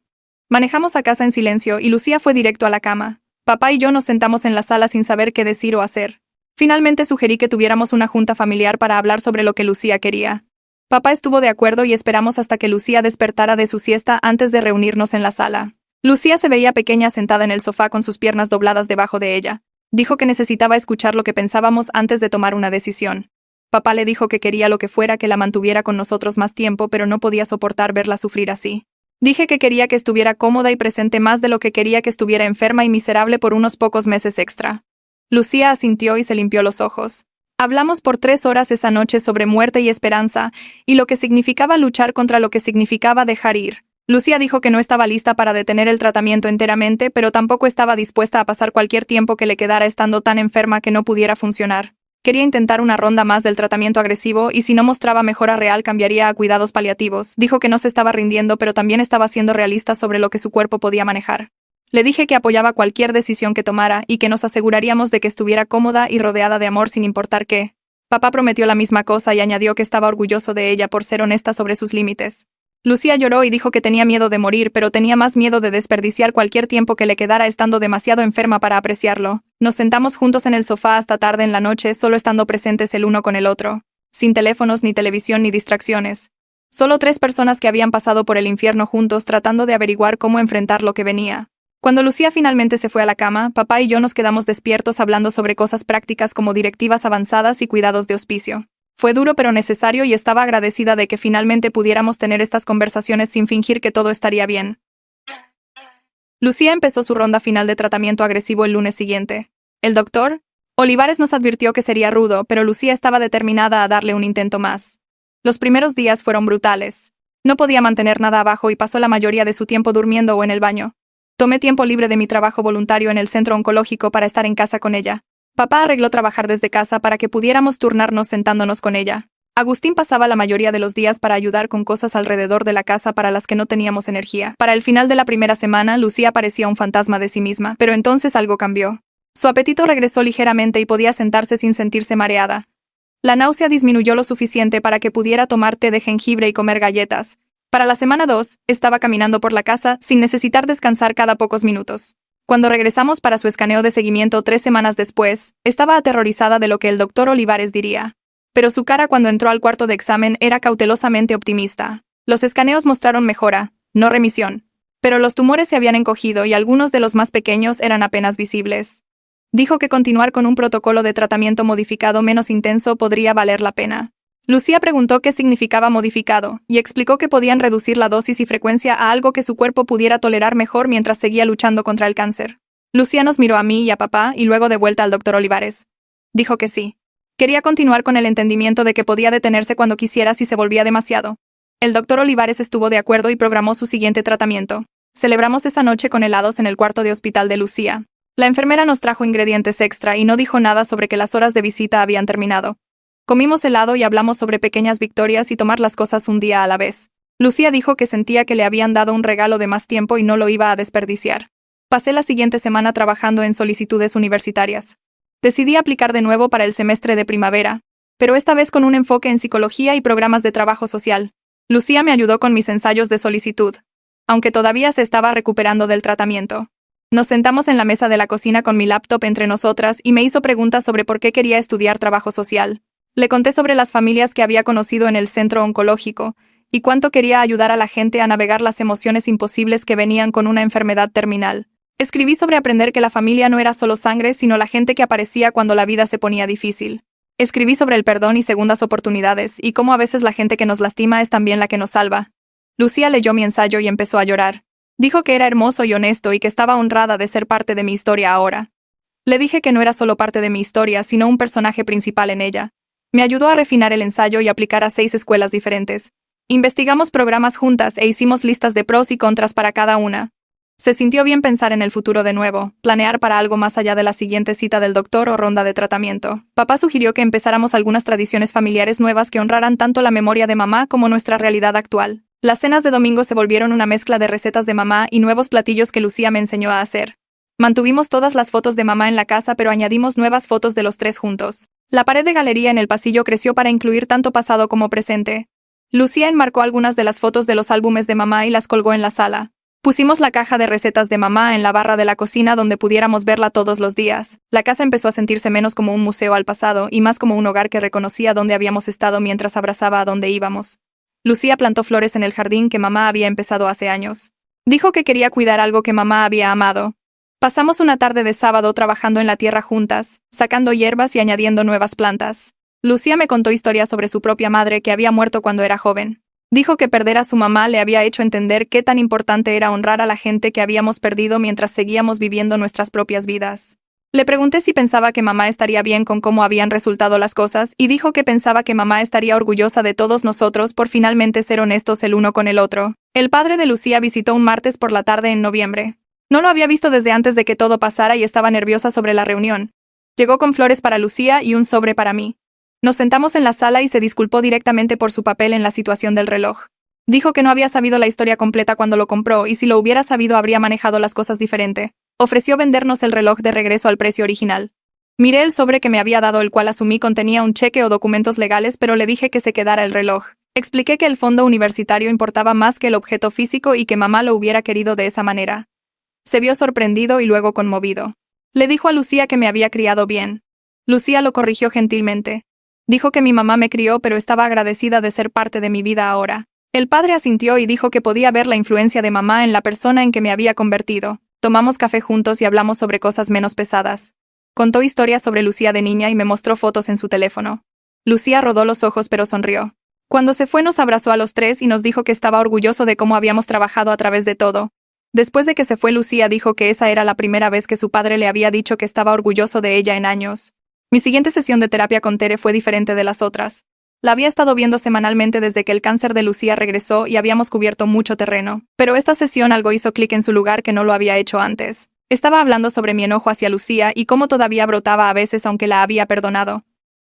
Manejamos a casa en silencio y Lucía fue directo a la cama. Papá y yo nos sentamos en la sala sin saber qué decir o hacer. Finalmente sugerí que tuviéramos una junta familiar para hablar sobre lo que Lucía quería. Papá estuvo de acuerdo y esperamos hasta que Lucía despertara de su siesta antes de reunirnos en la sala. Lucía se veía pequeña sentada en el sofá con sus piernas dobladas debajo de ella. Dijo que necesitaba escuchar lo que pensábamos antes de tomar una decisión. Papá le dijo que quería lo que fuera que la mantuviera con nosotros más tiempo, pero no podía soportar verla sufrir así. Dije que quería que estuviera cómoda y presente más de lo que quería que estuviera enferma y miserable por unos pocos meses extra. Lucía asintió y se limpió los ojos. Hablamos por 3 horas esa noche sobre muerte y esperanza, y lo que significaba luchar contra lo que significaba dejar ir. Lucía dijo que no estaba lista para detener el tratamiento enteramente, pero tampoco estaba dispuesta a pasar cualquier tiempo que le quedara estando tan enferma que no pudiera funcionar. Quería intentar una ronda más del tratamiento agresivo y si no mostraba mejora real cambiaría a cuidados paliativos. Dijo que no se estaba rindiendo, pero también estaba siendo realista sobre lo que su cuerpo podía manejar. Le dije que apoyaba cualquier decisión que tomara y que nos aseguraríamos de que estuviera cómoda y rodeada de amor sin importar qué. Papá prometió la misma cosa y añadió que estaba orgulloso de ella por ser honesta sobre sus límites. Lucía lloró y dijo que tenía miedo de morir, pero tenía más miedo de desperdiciar cualquier tiempo que le quedara estando demasiado enferma para apreciarlo. Nos sentamos juntos en el sofá hasta tarde en la noche, solo estando presentes el uno con el otro. Sin teléfonos, ni televisión, ni distracciones. Solo 3 personas que habían pasado por el infierno juntos tratando de averiguar cómo enfrentar lo que venía. Cuando Lucía finalmente se fue a la cama, papá y yo nos quedamos despiertos hablando sobre cosas prácticas como directivas avanzadas y cuidados de hospicio. Fue duro pero necesario y estaba agradecida de que finalmente pudiéramos tener estas conversaciones sin fingir que todo estaría bien. Lucía empezó su ronda final de tratamiento agresivo el lunes siguiente. El doctor Olivares nos advirtió que sería rudo, pero Lucía estaba determinada a darle un intento más. Los primeros días fueron brutales. No podía mantener nada abajo y pasó la mayoría de su tiempo durmiendo o en el baño. Tomé tiempo libre de mi trabajo voluntario en el centro oncológico para estar en casa con ella. Papá arregló trabajar desde casa para que pudiéramos turnarnos sentándonos con ella. Agustín pasaba la mayoría de los días para ayudar con cosas alrededor de la casa para las que no teníamos energía. Para el final de la primera semana, Lucía parecía un fantasma de sí misma, pero entonces algo cambió. Su apetito regresó ligeramente y podía sentarse sin sentirse mareada. La náusea disminuyó lo suficiente para que pudiera tomar té de jengibre y comer galletas. Para la semana 2, estaba caminando por la casa sin necesitar descansar cada pocos minutos. Cuando regresamos para su escaneo de seguimiento 3 semanas después, estaba aterrorizada de lo que el doctor Olivares diría. Pero su cara cuando entró al cuarto de examen era cautelosamente optimista. Los escaneos mostraron mejora, no remisión. Pero los tumores se habían encogido y algunos de los más pequeños eran apenas visibles. Dijo que continuar con un protocolo de tratamiento modificado menos intenso podría valer la pena. Lucía preguntó qué significaba modificado, y explicó que podían reducir la dosis y frecuencia a algo que su cuerpo pudiera tolerar mejor mientras seguía luchando contra el cáncer. Lucía nos miró a mí y a papá y luego de vuelta al doctor Olivares. Dijo que sí. Quería continuar con el entendimiento de que podía detenerse cuando quisiera si se volvía demasiado. El doctor Olivares estuvo de acuerdo y programó su siguiente tratamiento. Celebramos esa noche con helados en el cuarto de hospital de Lucía. La enfermera nos trajo ingredientes extra y no dijo nada sobre que las horas de visita habían terminado. Comimos helado y hablamos sobre pequeñas victorias y tomar las cosas un día a la vez. Lucía dijo que sentía que le habían dado un regalo de más tiempo y no lo iba a desperdiciar. Pasé la siguiente semana trabajando en solicitudes universitarias. Decidí aplicar de nuevo para el semestre de primavera, pero esta vez con un enfoque en psicología y programas de trabajo social. Lucía me ayudó con mis ensayos de solicitud, aunque todavía se estaba recuperando del tratamiento. Nos sentamos en la mesa de la cocina con mi laptop entre nosotras y me hizo preguntas sobre por qué quería estudiar trabajo social. Le conté sobre las familias que había conocido en el centro oncológico y cuánto quería ayudar a la gente a navegar las emociones imposibles que venían con una enfermedad terminal. Escribí sobre aprender que la familia no era solo sangre, sino la gente que aparecía cuando la vida se ponía difícil. Escribí sobre el perdón y segundas oportunidades y cómo a veces la gente que nos lastima es también la que nos salva. Lucía leyó mi ensayo y empezó a llorar. Dijo que era hermoso y honesto y que estaba honrada de ser parte de mi historia ahora. Le dije que no era solo parte de mi historia, sino un personaje principal en ella. Me ayudó a refinar el ensayo y aplicar a 6 escuelas diferentes. Investigamos programas juntas e hicimos listas de pros y contras para cada una. Se sintió bien pensar en el futuro de nuevo, planear para algo más allá de la siguiente cita del doctor o ronda de tratamiento. Papá sugirió que empezáramos algunas tradiciones familiares nuevas que honraran tanto la memoria de mamá como nuestra realidad actual. Las cenas de domingo se volvieron una mezcla de recetas de mamá y nuevos platillos que Lucía me enseñó a hacer. Mantuvimos todas las fotos de mamá en la casa, pero añadimos nuevas fotos de los 3 juntos. La pared de galería en el pasillo creció para incluir tanto pasado como presente. Lucía enmarcó algunas de las fotos de los álbumes de mamá y las colgó en la sala. Pusimos la caja de recetas de mamá en la barra de la cocina donde pudiéramos verla todos los días. La casa empezó a sentirse menos como un museo al pasado y más como un hogar que reconocía dónde habíamos estado mientras abrazaba a dónde íbamos. Lucía plantó flores en el jardín que mamá había empezado hace años. Dijo que quería cuidar algo que mamá había amado. Pasamos una tarde de sábado trabajando en la tierra juntas, sacando hierbas y añadiendo nuevas plantas. Lucía me contó historias sobre su propia madre que había muerto cuando era joven. Dijo que perder a su mamá le había hecho entender qué tan importante era honrar a la gente que habíamos perdido mientras seguíamos viviendo nuestras propias vidas. Le pregunté si pensaba que mamá estaría bien con cómo habían resultado las cosas y dijo que pensaba que mamá estaría orgullosa de todos nosotros por finalmente ser honestos el uno con el otro. El padre de Lucía visitó un martes por la tarde en noviembre. No lo había visto desde antes de que todo pasara y estaba nerviosa sobre la reunión. Llegó con flores para Lucía y un sobre para mí. Nos sentamos en la sala y se disculpó directamente por su papel en la situación del reloj. Dijo que no había sabido la historia completa cuando lo compró y si lo hubiera sabido habría manejado las cosas diferente. Ofreció vendernos el reloj de regreso al precio original. Miré el sobre que me había dado, el cual asumí contenía un cheque o documentos legales, pero le dije que se quedara el reloj. Expliqué que el fondo universitario importaba más que el objeto físico y que mamá lo hubiera querido de esa manera. Se vio sorprendido y luego conmovido. Le dijo a Lucía que me había criado bien. Lucía lo corrigió gentilmente. Dijo que mi mamá me crió, pero estaba agradecida de ser parte de mi vida ahora. El padre asintió y dijo que podía ver la influencia de mamá en la persona en que me había convertido. Tomamos café juntos y hablamos sobre cosas menos pesadas. Contó historias sobre Lucía de niña y me mostró fotos en su teléfono. Lucía rodó los ojos pero sonrió. Cuando se fue nos abrazó a los 3 y nos dijo que estaba orgulloso de cómo habíamos trabajado a través de todo. Después de que se fue Lucía dijo que esa era la primera vez que su padre le había dicho que estaba orgulloso de ella en años. Mi siguiente sesión de terapia con Tere fue diferente de las otras. La había estado viendo semanalmente desde que el cáncer de Lucía regresó y habíamos cubierto mucho terreno. Pero esta sesión algo hizo clic en su lugar que no lo había hecho antes. Estaba hablando sobre mi enojo hacia Lucía y cómo todavía brotaba a veces aunque la había perdonado.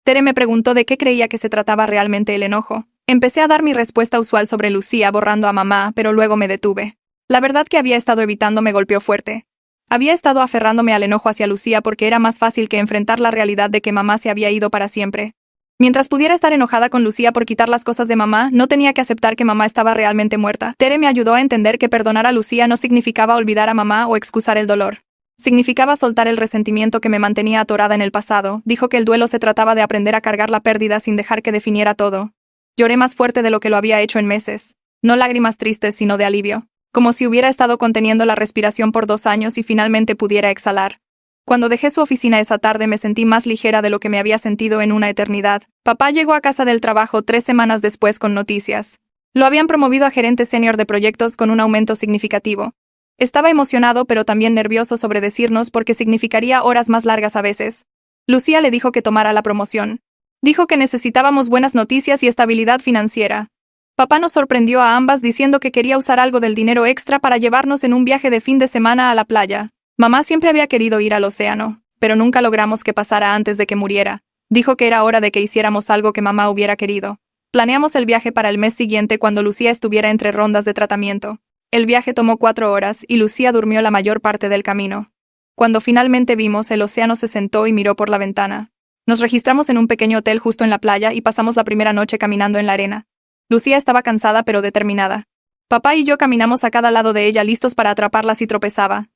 Tere me preguntó de qué creía que se trataba realmente el enojo. Empecé a dar mi respuesta usual sobre Lucía borrando a mamá, pero luego me detuve. La verdad que había estado evitando me golpeó fuerte. Había estado aferrándome al enojo hacia Lucía porque era más fácil que enfrentar la realidad de que mamá se había ido para siempre. Mientras pudiera estar enojada con Lucía por quitar las cosas de mamá, no tenía que aceptar que mamá estaba realmente muerta. Tere me ayudó a entender que perdonar a Lucía no significaba olvidar a mamá o excusar el dolor. Significaba soltar el resentimiento que me mantenía atorada en el pasado. Dijo que el duelo se trataba de aprender a cargar la pérdida sin dejar que definiera todo. Lloré más fuerte de lo que lo había hecho en meses. No lágrimas tristes, sino de alivio. Como si hubiera estado conteniendo la respiración por 2 años y finalmente pudiera exhalar. Cuando dejé su oficina esa tarde me sentí más ligera de lo que me había sentido en una eternidad. Papá llegó a casa del trabajo 3 semanas después con noticias. Lo habían promovido a gerente senior de proyectos con un aumento significativo. Estaba emocionado pero también nervioso sobre decirnos porque significaría horas más largas a veces. Lucía le dijo que tomara la promoción. Dijo que necesitábamos buenas noticias y estabilidad financiera. Papá nos sorprendió a ambas diciendo que quería usar algo del dinero extra para llevarnos en un viaje de fin de semana a la playa. Mamá siempre había querido ir al océano, pero nunca logramos que pasara antes de que muriera. Dijo que era hora de que hiciéramos algo que mamá hubiera querido. Planeamos el viaje para el mes siguiente cuando Lucía estuviera entre rondas de tratamiento. El viaje tomó 4 horas y Lucía durmió la mayor parte del camino. Cuando finalmente vimos, el océano se sentó y miró por la ventana. Nos registramos en un pequeño hotel justo en la playa y pasamos la primera noche caminando en la arena. Lucía estaba cansada pero determinada. Papá y yo caminamos a cada lado de ella listos para atraparla si tropezaba.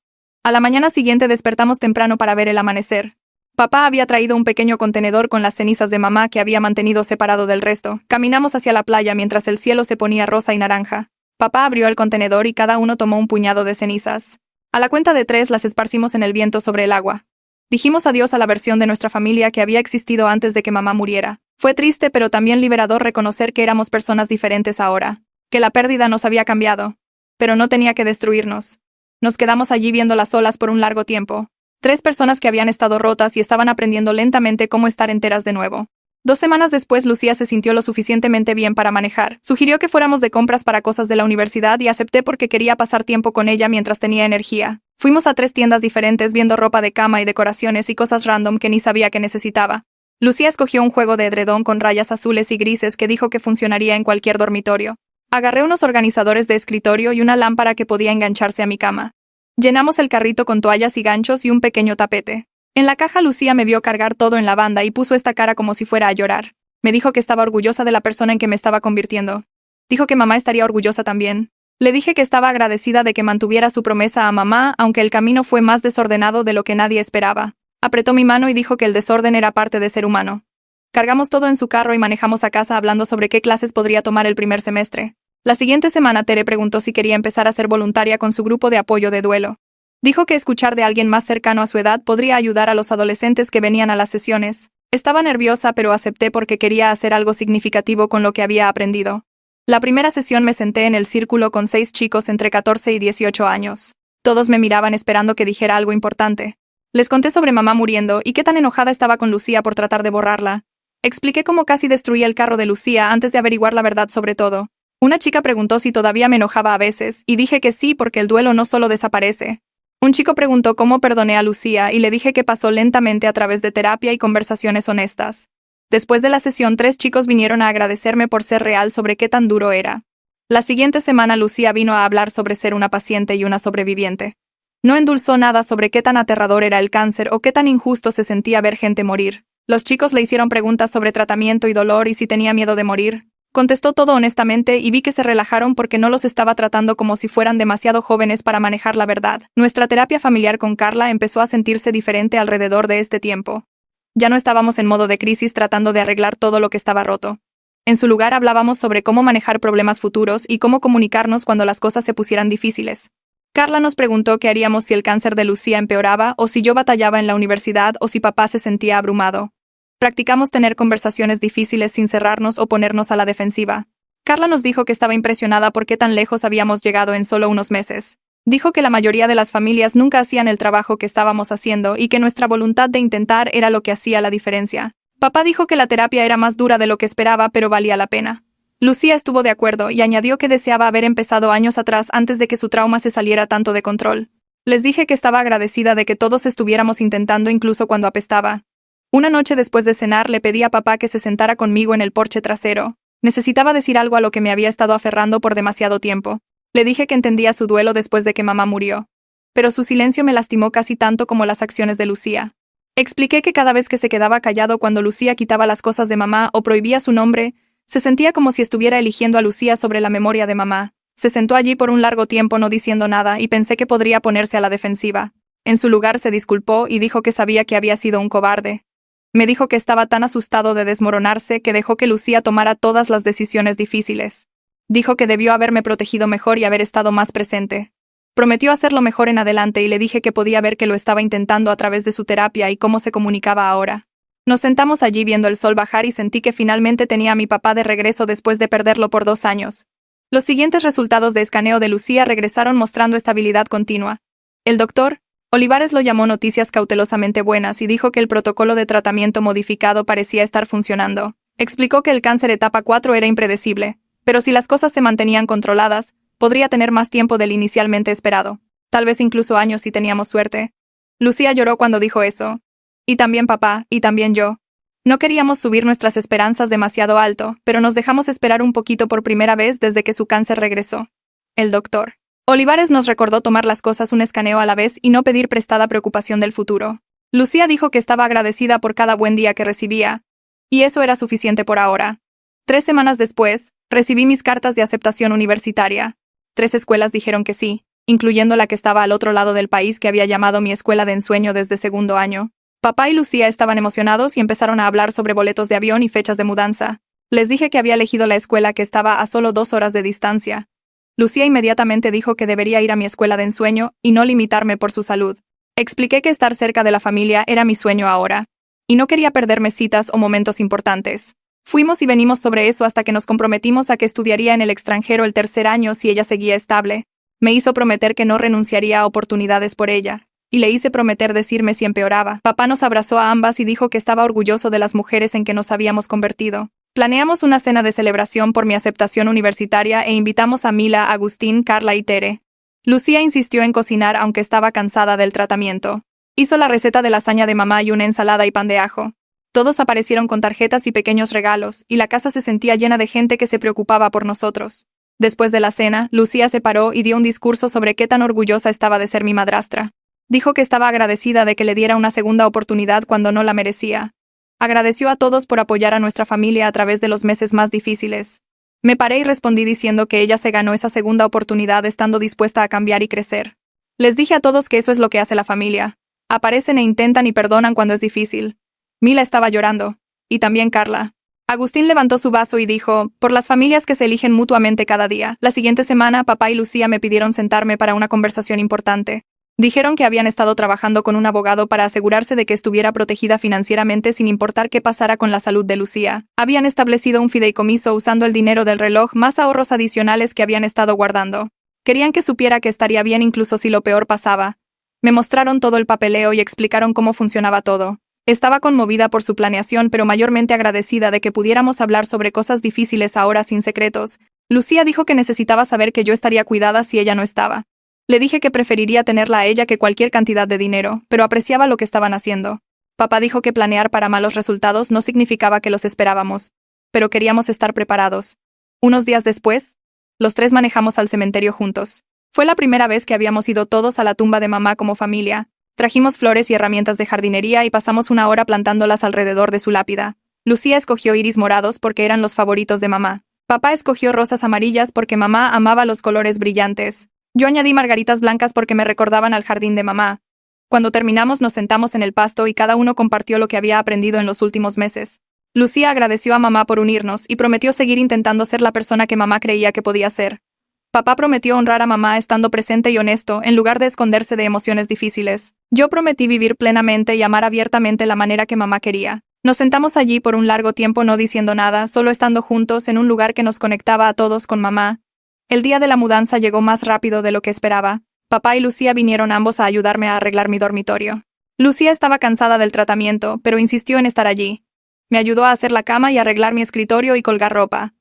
A la mañana siguiente despertamos temprano para ver el amanecer. Papá había traído un pequeño contenedor con las cenizas de mamá que había mantenido separado del resto. Caminamos hacia la playa mientras el cielo se ponía rosa y naranja. Papá abrió el contenedor y cada uno tomó un puñado de cenizas. A la cuenta de 3 las esparcimos en el viento sobre el agua. Dijimos adiós a la versión de nuestra familia que había existido antes de que mamá muriera. Fue triste pero también liberador reconocer que éramos personas diferentes ahora, que la pérdida nos había cambiado, pero no tenía que destruirnos. Nos quedamos allí viendo las olas por un largo tiempo. 3 personas que habían estado rotas y estaban aprendiendo lentamente cómo estar enteras de nuevo. 2 semanas después Lucía se sintió lo suficientemente bien para manejar. Sugirió que fuéramos de compras para cosas de la universidad y acepté porque quería pasar tiempo con ella mientras tenía energía. Fuimos a 3 tiendas diferentes viendo ropa de cama y decoraciones y cosas random que ni sabía que necesitaba. Lucía escogió un juego de edredón con rayas azules y grises que dijo que funcionaría en cualquier dormitorio. Agarré unos organizadores de escritorio y una lámpara que podía engancharse a mi cama. Llenamos el carrito con toallas y ganchos y un pequeño tapete. En la caja Lucía me vio cargar todo en la banda y puso esta cara como si fuera a llorar. Me dijo que estaba orgullosa de la persona en que me estaba convirtiendo. Dijo que mamá estaría orgullosa también. Le dije que estaba agradecida de que mantuviera su promesa a mamá, aunque el camino fue más desordenado de lo que nadie esperaba. Apretó mi mano y dijo que el desorden era parte de ser humano. Cargamos todo en su carro y manejamos a casa hablando sobre qué clases podría tomar el primer semestre. La siguiente semana Tere preguntó si quería empezar a ser voluntaria con su grupo de apoyo de duelo. Dijo que escuchar de alguien más cercano a su edad podría ayudar a los adolescentes que venían a las sesiones. Estaba nerviosa pero acepté porque quería hacer algo significativo con lo que había aprendido. La primera sesión me senté en el círculo con 6 chicos entre 14 y 18 años. Todos me miraban esperando que dijera algo importante. Les conté sobre mamá muriendo y qué tan enojada estaba con Lucía por tratar de borrarla. Expliqué cómo casi destruía el carro de Lucía antes de averiguar la verdad sobre todo. Una chica preguntó si todavía me enojaba a veces y dije que sí porque el duelo no solo desaparece. Un chico preguntó cómo perdoné a Lucía y le dije que pasó lentamente a través de terapia y conversaciones honestas. Después de la sesión 3 chicos vinieron a agradecerme por ser real sobre qué tan duro era. La siguiente semana Lucía vino a hablar sobre ser una paciente y una sobreviviente. No endulzó nada sobre qué tan aterrador era el cáncer o qué tan injusto se sentía ver gente morir. Los chicos le hicieron preguntas sobre tratamiento y dolor y si tenía miedo de morir. Contestó todo honestamente y vi que se relajaron porque no los estaba tratando como si fueran demasiado jóvenes para manejar la verdad. Nuestra terapia familiar con Carla empezó a sentirse diferente alrededor de este tiempo. Ya no estábamos en modo de crisis tratando de arreglar todo lo que estaba roto. En su lugar hablábamos sobre cómo manejar problemas futuros y cómo comunicarnos cuando las cosas se pusieran difíciles. Carla nos preguntó qué haríamos si el cáncer de Lucía empeoraba o si yo batallaba en la universidad o si papá se sentía abrumado. Practicamos tener conversaciones difíciles sin cerrarnos o ponernos a la defensiva. Carla nos dijo que estaba impresionada por qué tan lejos habíamos llegado en solo unos meses. Dijo que la mayoría de las familias nunca hacían el trabajo que estábamos haciendo y que nuestra voluntad de intentar era lo que hacía la diferencia. Papá dijo que la terapia era más dura de lo que esperaba, pero valía la pena. Lucía estuvo de acuerdo y añadió que deseaba haber empezado años atrás antes de que su trauma se saliera tanto de control. Les dije que estaba agradecida de que todos estuviéramos intentando incluso cuando apestaba. Una noche después de cenar le pedí a papá que se sentara conmigo en el porche trasero. Necesitaba decir algo a lo que me había estado aferrando por demasiado tiempo. Le dije que entendía su duelo después de que mamá murió. Pero su silencio me lastimó casi tanto como las acciones de Lucía. Expliqué que cada vez que se quedaba callado cuando Lucía quitaba las cosas de mamá o prohibía su nombre, se sentía como si estuviera eligiendo a Lucía sobre la memoria de mamá. Se sentó allí por un largo tiempo no diciendo nada y pensé que podría ponerse a la defensiva. En su lugar se disculpó y dijo que sabía que había sido un cobarde. Me dijo que estaba tan asustado de desmoronarse que dejó que Lucía tomara todas las decisiones difíciles. Dijo que debió haberme protegido mejor y haber estado más presente. Prometió hacerlo mejor en adelante y le dije que podía ver que lo estaba intentando a través de su terapia y cómo se comunicaba ahora. Nos sentamos allí viendo el sol bajar y sentí que finalmente tenía a mi papá de regreso después de perderlo por 2 años. Los siguientes resultados de escaneo de Lucía regresaron mostrando estabilidad continua. El doctor Olivares lo llamó noticias cautelosamente buenas y dijo que el protocolo de tratamiento modificado parecía estar funcionando. Explicó que el cáncer etapa 4 era impredecible, pero si las cosas se mantenían controladas, podría tener más tiempo del inicialmente esperado. Tal vez incluso años si teníamos suerte. Lucía lloró cuando dijo eso. Y también papá, y también yo. No queríamos subir nuestras esperanzas demasiado alto, pero nos dejamos esperar un poquito por primera vez desde que su cáncer regresó. El doctor Olivares nos recordó tomar las cosas un escaneo a la vez y no pedir prestada preocupación del futuro. Lucía dijo que estaba agradecida por cada buen día que recibía, y eso era suficiente por ahora. 3 semanas después, recibí mis cartas de aceptación universitaria. 3 escuelas dijeron que sí, incluyendo la que estaba al otro lado del país que había llamado mi escuela de ensueño desde segundo año. Papá y Lucía estaban emocionados y empezaron a hablar sobre boletos de avión y fechas de mudanza. Les dije que había elegido la escuela que estaba a solo 2 horas de distancia. Lucía inmediatamente dijo que debería ir a mi escuela de ensueño y no limitarme por su salud. Expliqué que estar cerca de la familia era mi sueño ahora, y no quería perderme citas o momentos importantes. Fuimos y venimos sobre eso hasta que nos comprometimos a que estudiaría en el extranjero el 3er año si ella seguía estable. Me hizo prometer que no renunciaría a oportunidades por ella, y le hice prometer decirme si empeoraba. Papá nos abrazó a ambas y dijo que estaba orgulloso de las mujeres en que nos habíamos convertido. Planeamos una cena de celebración por mi aceptación universitaria e invitamos a Mila, Agustín, Carla y Tere. Lucía insistió en cocinar aunque estaba cansada del tratamiento. Hizo la receta de lasaña de mamá y una ensalada y pan de ajo. Todos aparecieron con tarjetas y pequeños regalos, y la casa se sentía llena de gente que se preocupaba por nosotros. Después de la cena, Lucía se paró y dio un discurso sobre qué tan orgullosa estaba de ser mi madrastra. Dijo que estaba agradecida de que le diera una segunda oportunidad cuando no la merecía. Agradeció a todos por apoyar a nuestra familia a través de los meses más difíciles. Me paré y respondí diciendo que ella se ganó esa segunda oportunidad estando dispuesta a cambiar y crecer. Les dije a todos que eso es lo que hace la familia. Aparecen e intentan y perdonan cuando es difícil. Mila estaba llorando. Y también Carla. Agustín levantó su vaso y dijo, por las familias que se eligen mutuamente cada día. La siguiente semana, papá y Lucía me pidieron sentarme para una conversación importante. Dijeron que habían estado trabajando con un abogado para asegurarse de que estuviera protegida financieramente sin importar qué pasara con la salud de Lucía. Habían establecido un fideicomiso usando el dinero del reloj más ahorros adicionales que habían estado guardando. Querían que supiera que estaría bien incluso si lo peor pasaba. Me mostraron todo el papeleo y explicaron cómo funcionaba todo. Estaba conmovida por su planeación, pero mayormente agradecida de que pudiéramos hablar sobre cosas difíciles ahora sin secretos. Lucía dijo que necesitaba saber que yo estaría cuidada si ella no estaba. Le dije que preferiría tenerla a ella que cualquier cantidad de dinero, pero apreciaba lo que estaban haciendo. Papá dijo que planear para malos resultados no significaba que los esperábamos, pero queríamos estar preparados. Unos días después, los 3 manejamos al cementerio juntos. Fue la primera vez que habíamos ido todos a la tumba de mamá como familia. Trajimos flores y herramientas de jardinería y pasamos 1 hora plantándolas alrededor de su lápida. Lucía escogió iris morados porque eran los favoritos de mamá. Papá escogió rosas amarillas porque mamá amaba los colores brillantes. Yo añadí margaritas blancas porque me recordaban al jardín de mamá. Cuando terminamos nos sentamos en el pasto y cada uno compartió lo que había aprendido en los últimos meses. Lucía agradeció a mamá por unirnos y prometió seguir intentando ser la persona que mamá creía que podía ser. Papá prometió honrar a mamá estando presente y honesto en lugar de esconderse de emociones difíciles. Yo prometí vivir plenamente y amar abiertamente la manera que mamá quería. Nos sentamos allí por un largo tiempo no diciendo nada, solo estando juntos en un lugar que nos conectaba a todos con mamá. El día de la mudanza llegó más rápido de lo que esperaba. Papá y Lucía vinieron ambos a ayudarme a arreglar mi dormitorio. Lucía estaba cansada del tratamiento, pero insistió en estar allí. Me ayudó a hacer la cama y arreglar mi escritorio y colgar ropa.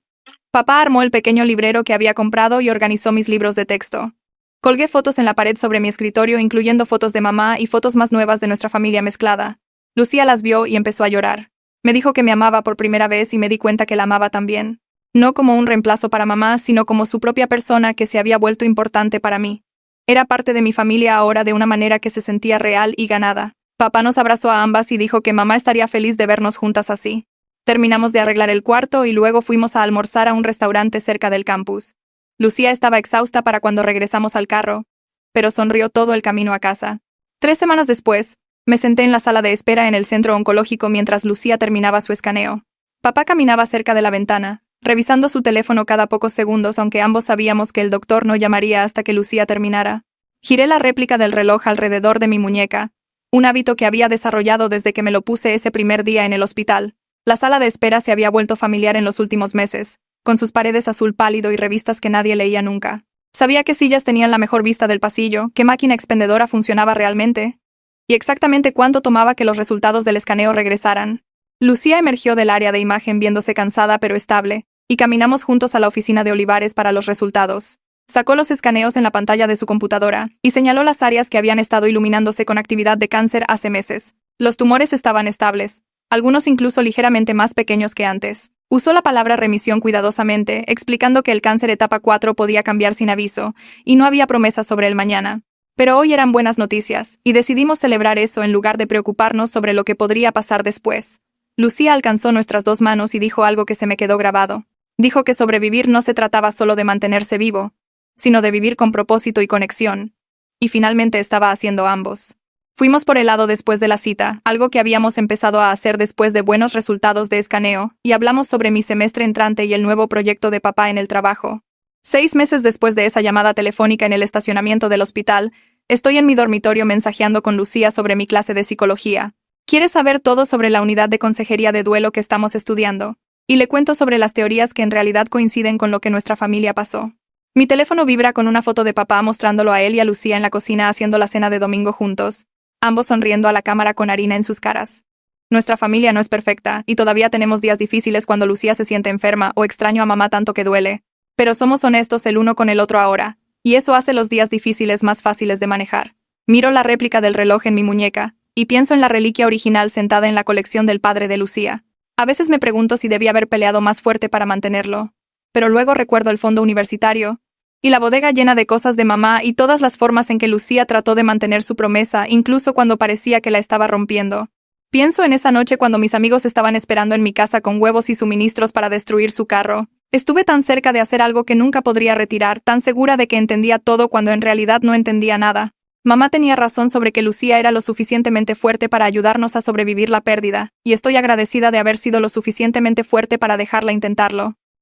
Papá armó el pequeño librero que había comprado y organizó mis libros de texto. Colgué fotos en la pared sobre mi escritorio, incluyendo fotos de mamá y fotos más nuevas de nuestra familia mezclada. Lucía las vio y empezó a llorar. Me dijo que me amaba por primera vez y me di cuenta que la amaba también. No como un reemplazo para mamá, sino como su propia persona que se había vuelto importante para mí. Era parte de mi familia ahora de una manera que se sentía real y ganada. Papá nos abrazó a ambas y dijo que mamá estaría feliz de vernos juntas así. Terminamos de arreglar el cuarto y luego fuimos a almorzar a un restaurante cerca del campus. Lucía estaba exhausta para cuando regresamos al carro, pero sonrió todo el camino a casa. 3 semanas después, me senté en la sala de espera en el centro oncológico mientras Lucía terminaba su escaneo. Papá caminaba cerca de la ventana, revisando su teléfono cada pocos segundos, aunque ambos sabíamos que el doctor no llamaría hasta que Lucía terminara. Giré la réplica del reloj alrededor de mi muñeca, un hábito que había desarrollado desde que me lo puse ese primer día en el hospital. La sala de espera se había vuelto familiar en los últimos meses, con sus paredes azul pálido y revistas que nadie leía nunca. Sabía qué sillas tenían la mejor vista del pasillo, qué máquina expendedora funcionaba realmente, y exactamente cuánto tomaba que los resultados del escaneo regresaran. Lucía emergió del área de imagen viéndose cansada pero estable, y caminamos juntos a la oficina de Olivares para los resultados. Sacó los escaneos en la pantalla de su computadora y señaló las áreas que habían estado iluminándose con actividad de cáncer hace meses. Los tumores estaban estables, algunos incluso ligeramente más pequeños que antes. Usó la palabra remisión cuidadosamente, explicando que el cáncer etapa 4 podía cambiar sin aviso, y no había promesas sobre el mañana. Pero hoy eran buenas noticias, y decidimos celebrar eso en lugar de preocuparnos sobre lo que podría pasar después. Lucía alcanzó nuestras 2 manos y dijo algo que se me quedó grabado. Dijo que sobrevivir no se trataba solo de mantenerse vivo, sino de vivir con propósito y conexión. Y finalmente estaba haciendo ambos. Fuimos por helado después de la cita, algo que habíamos empezado a hacer después de buenos resultados de escaneo, y hablamos sobre mi semestre entrante y el nuevo proyecto de papá en el trabajo. 6 meses después de esa llamada telefónica en el estacionamiento del hospital, estoy en mi dormitorio mensajeando con Lucía sobre mi clase de psicología. Quiere saber todo sobre la unidad de consejería de duelo que estamos estudiando, y le cuento sobre las teorías que en realidad coinciden con lo que nuestra familia pasó. Mi teléfono vibra con una foto de papá mostrándolo a él y a Lucía en la cocina haciendo la cena de domingo juntos, ambos sonriendo a la cámara con harina en sus caras. Nuestra familia no es perfecta, y todavía tenemos días difíciles cuando Lucía se siente enferma o extraño a mamá tanto que duele. Pero somos honestos el uno con el otro ahora, y eso hace los días difíciles más fáciles de manejar. Miro la réplica del reloj en mi muñeca, y pienso en la reliquia original sentada en la colección del padre de Lucía. A veces me pregunto si debía haber peleado más fuerte para mantenerlo, pero luego recuerdo el fondo universitario, y la bodega llena de cosas de mamá y todas las formas en que Lucía trató de mantener su promesa, incluso cuando parecía que la estaba rompiendo. Pienso en esa noche cuando mis amigos estaban esperando en mi casa con huevos y suministros para destruir su carro. Estuve tan cerca de hacer algo que nunca podría retirar, tan segura de que entendía todo cuando en realidad no entendía nada. Mamá tenía razón sobre que Lucía era lo suficientemente fuerte para ayudarnos a sobrevivir la pérdida, y estoy agradecida de haber sido lo suficientemente fuerte para dejarla intentarlo.